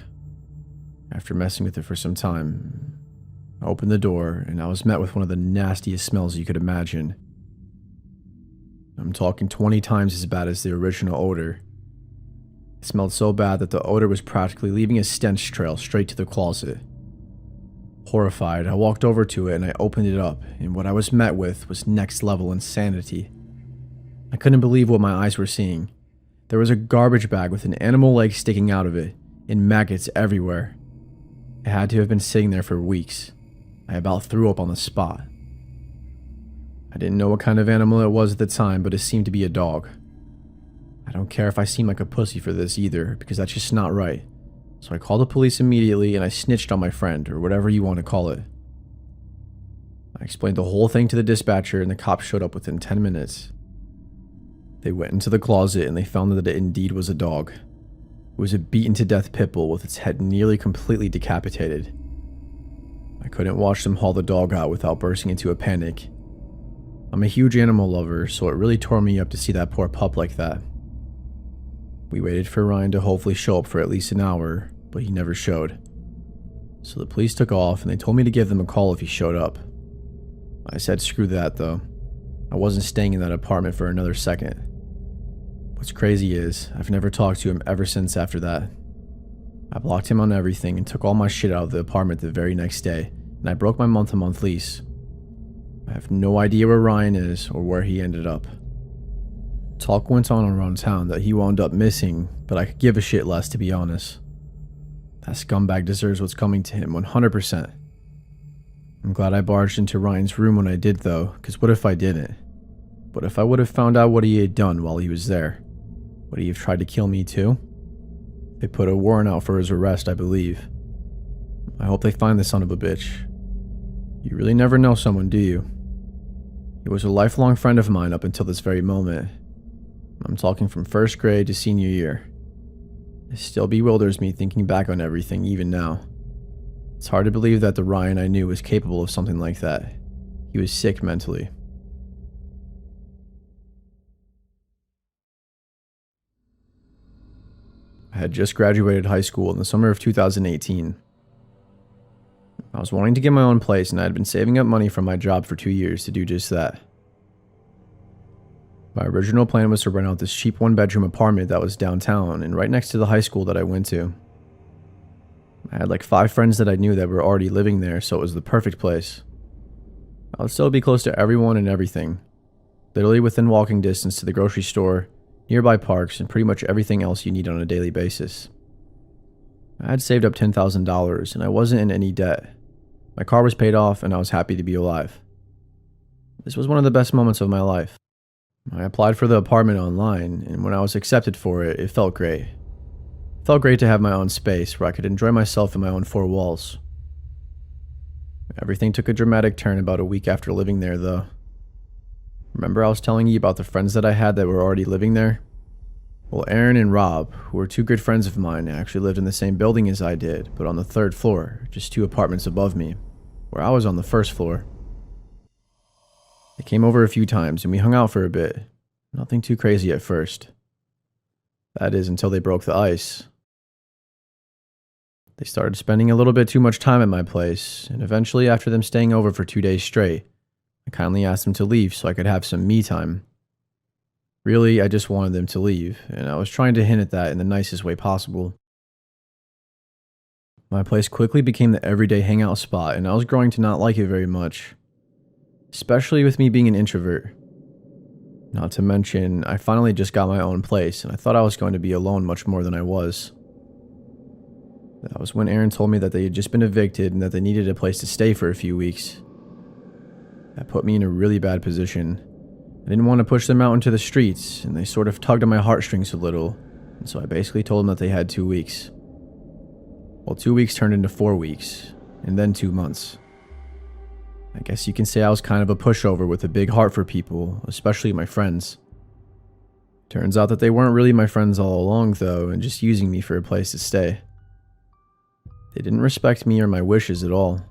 C: After messing with it for some time, I opened the door and I was met with one of the nastiest smells you could imagine. I'm talking 20 times as bad as the original odor. It smelled so bad that the odor was practically leaving a stench trail straight to the closet. Horrified, I walked over to it and I opened it up, and what I was met with was next level insanity. I couldn't believe what my eyes were seeing. There was a garbage bag with an animal leg sticking out of it, and maggots everywhere. It had to have been sitting there for weeks. I about threw up on the spot. I didn't know what kind of animal it was at the time, but it seemed to be a dog. I don't care if I seem like a pussy for this either, because that's just not right. So I called the police immediately and I snitched on my friend, or whatever you want to call it. I explained the whole thing to the dispatcher and the cops showed up within 10 minutes. They went into the closet and they found that it indeed was a dog. It was a beaten to death pit bull with its head nearly completely decapitated. I couldn't watch them haul the dog out without bursting into a panic. I'm a huge animal lover, so it really tore me up to see that poor pup like that. We waited for Ryan to hopefully show up for at least an hour, but he never showed. So the police took off and they told me to give them a call if he showed up. I said screw that though. I wasn't staying in that apartment for another second. What's crazy is, I've never talked to him ever since after that. I blocked him on everything and took all my shit out of the apartment the very next day, and I broke my month-to-month lease. I have no idea where Ryan is or where he ended up. Talk went on around town that he wound up missing, but I could give a shit less to be honest. That scumbag deserves what's coming to him 100%. I'm glad I barged into Ryan's room when I did though, because what if I didn't? What if I would have found out what he had done while he was there? Would he have tried to kill me too? They put a warrant out for his arrest, I believe. I hope they find the son of a bitch. You really never know someone, do you? He was a lifelong friend of mine up until this very moment. I'm talking from first grade to senior year. It still bewilders me thinking back on everything even now. It's hard to believe that the Ryan I knew was capable of something like that. He was sick mentally. I had just graduated high school in the summer of 2018. I was wanting to get my own place and I had been saving up money from my job for 2 years to do just that. My original plan was to rent out this cheap one-bedroom apartment that was downtown and right next to the high school that I went to. I had like 5 friends that I knew that were already living there, so it was the perfect place. I would still be close to everyone and everything. Literally within walking distance to the grocery store, nearby parks, and pretty much everything else you need on a daily basis. I had saved up $10,000 and I wasn't in any debt. My car was paid off and I was happy to be alive. This was one of the best moments of my life. I applied for the apartment online, and when I was accepted for it, it felt great. It felt great to have my own space where I could enjoy myself in my own 4 walls. Everything took a dramatic turn about a week after living there, though. Remember I was telling you about the friends that I had that were already living there? Well, Aaron and Rob, who were 2 good friends of mine, actually lived in the same building as I did, but on the 3rd floor, just 2 apartments above me, where I was on the 1st floor. They came over a few times and we hung out for a bit. Nothing too crazy at first. That is, until they broke the ice. They started spending a little bit too much time at my place, and eventually after them staying over for 2 days straight, I kindly asked them to leave so I could have some me time. Really, I just wanted them to leave, and I was trying to hint at that in the nicest way possible. My place quickly became the everyday hangout spot, and I was growing to not like it very much. Especially with me being an introvert. Not to mention, I finally just got my own place, and I thought I was going to be alone much more than I was. That was when Aaron told me that they had just been evicted and that they needed a place to stay for a few weeks. That put me in a really bad position. I didn't want to push them out into the streets, and they sort of tugged at my heartstrings a little, and so I basically told them that they had 2 weeks. Well, 2 weeks turned into 4 weeks, and then 2 months. I guess you can say I was kind of a pushover with a big heart for people, especially my friends. Turns out that they weren't really my friends all along, though, and just using me for a place to stay. They didn't respect me or my wishes at all.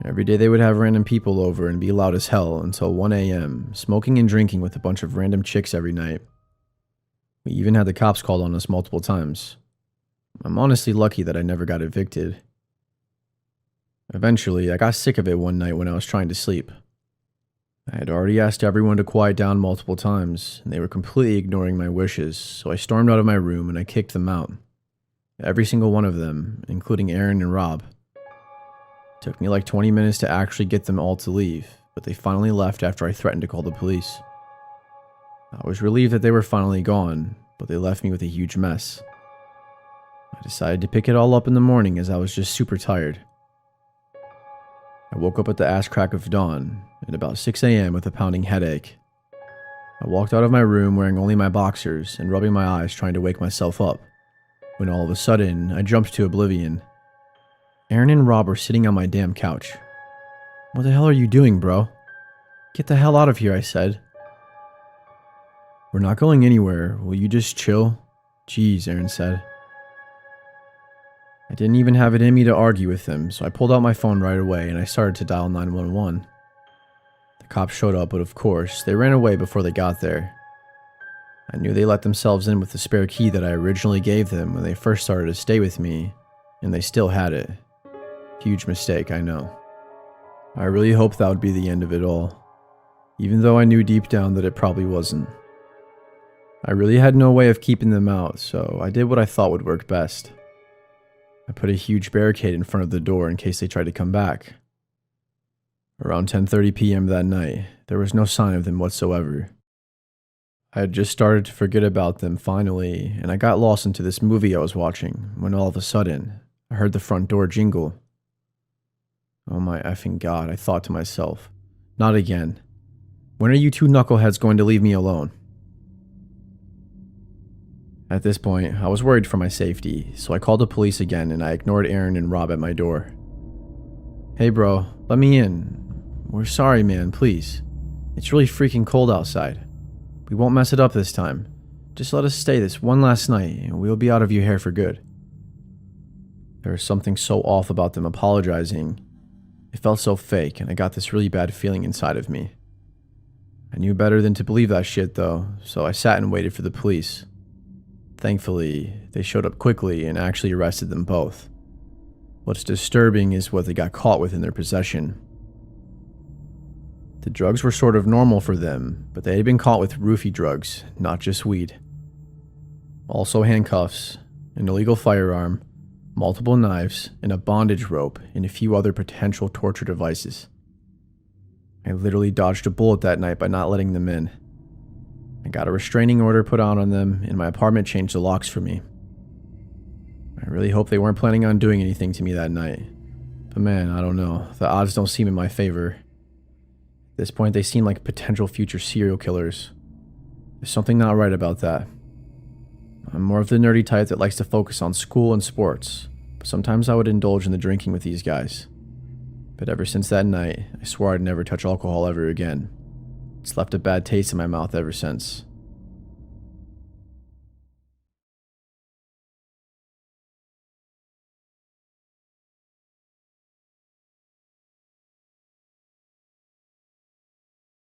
C: Every day they would have random people over and be loud as hell until 1 a.m., smoking and drinking with a bunch of random chicks every night. We even had the cops called on us multiple times. I'm honestly lucky that I never got evicted. Eventually, I got sick of it one night when I was trying to sleep. I had already asked everyone to quiet down multiple times, and they were completely ignoring my wishes, so I stormed out of my room and I kicked them out. Every single one of them, including Aaron and Rob. It took me like 20 minutes to actually get them all to leave, but they finally left after I threatened to call the police. I was relieved that they were finally gone, but they left me with a huge mess. I decided to pick it all up in the morning as I was just super tired. I woke up at the ass crack of dawn, at about 6 a.m. with a pounding headache. I walked out of my room wearing only my boxers and rubbing my eyes trying to wake myself up, when all of a sudden, I jumped to oblivion. Aaron and Rob were sitting on my damn couch. "What the hell are you doing, bro?" "Get the hell out of here," I said. "We're not going anywhere. Will you just chill?" "Jeez," Aaron said. I didn't even have it in me to argue with them, so I pulled out my phone right away and I started to dial 911. The cops showed up, but of course, they ran away before they got there. I knew they let themselves in with the spare key that I originally gave them when they first started to stay with me, and they still had it. Huge mistake, I know. I really hoped that would be the end of it all, even though I knew deep down that it probably wasn't. I really had no way of keeping them out, so I did what I thought would work best. I put a huge barricade in front of the door in case they tried to come back. Around 10:30 p.m. that night, there was no sign of them whatsoever. I had just started to forget about them finally, and I got lost into this movie I was watching, when all of a sudden, I heard the front door jingle. Oh my effing god, I thought to myself. Not again. When are you two knuckleheads going to leave me alone? At this point, I was worried for my safety, so I called the police again and I ignored Aaron and Rob at my door. "Hey bro, let me in. We're sorry man, please. It's really freaking cold outside. We won't mess it up this time. Just let us stay this one last night and we'll be out of your hair for good." There was something so off about them apologizing. It felt so fake and I got this really bad feeling inside of me. I knew better than to believe that shit though, so I sat and waited for the police. Thankfully, they showed up quickly and actually arrested them both. What's disturbing is what they got caught with in their possession. The drugs were sort of normal for them, but they had been caught with roofie drugs, not just weed. Also handcuffs, an illegal firearm, multiple knives, and a bondage rope, and a few other potential torture devices. I literally dodged a bullet that night by not letting them in. I got a restraining order put out on them, and my apartment changed the locks for me. I really hope they weren't planning on doing anything to me that night. But man, I don't know. The odds don't seem in my favor. At this point, they seem like potential future serial killers. There's something not right about that. I'm more of the nerdy type that likes to focus on school and sports, but sometimes I would indulge in the drinking with these guys. But ever since that night, I swore I'd never touch alcohol ever again. It's left a bad taste in my mouth ever since.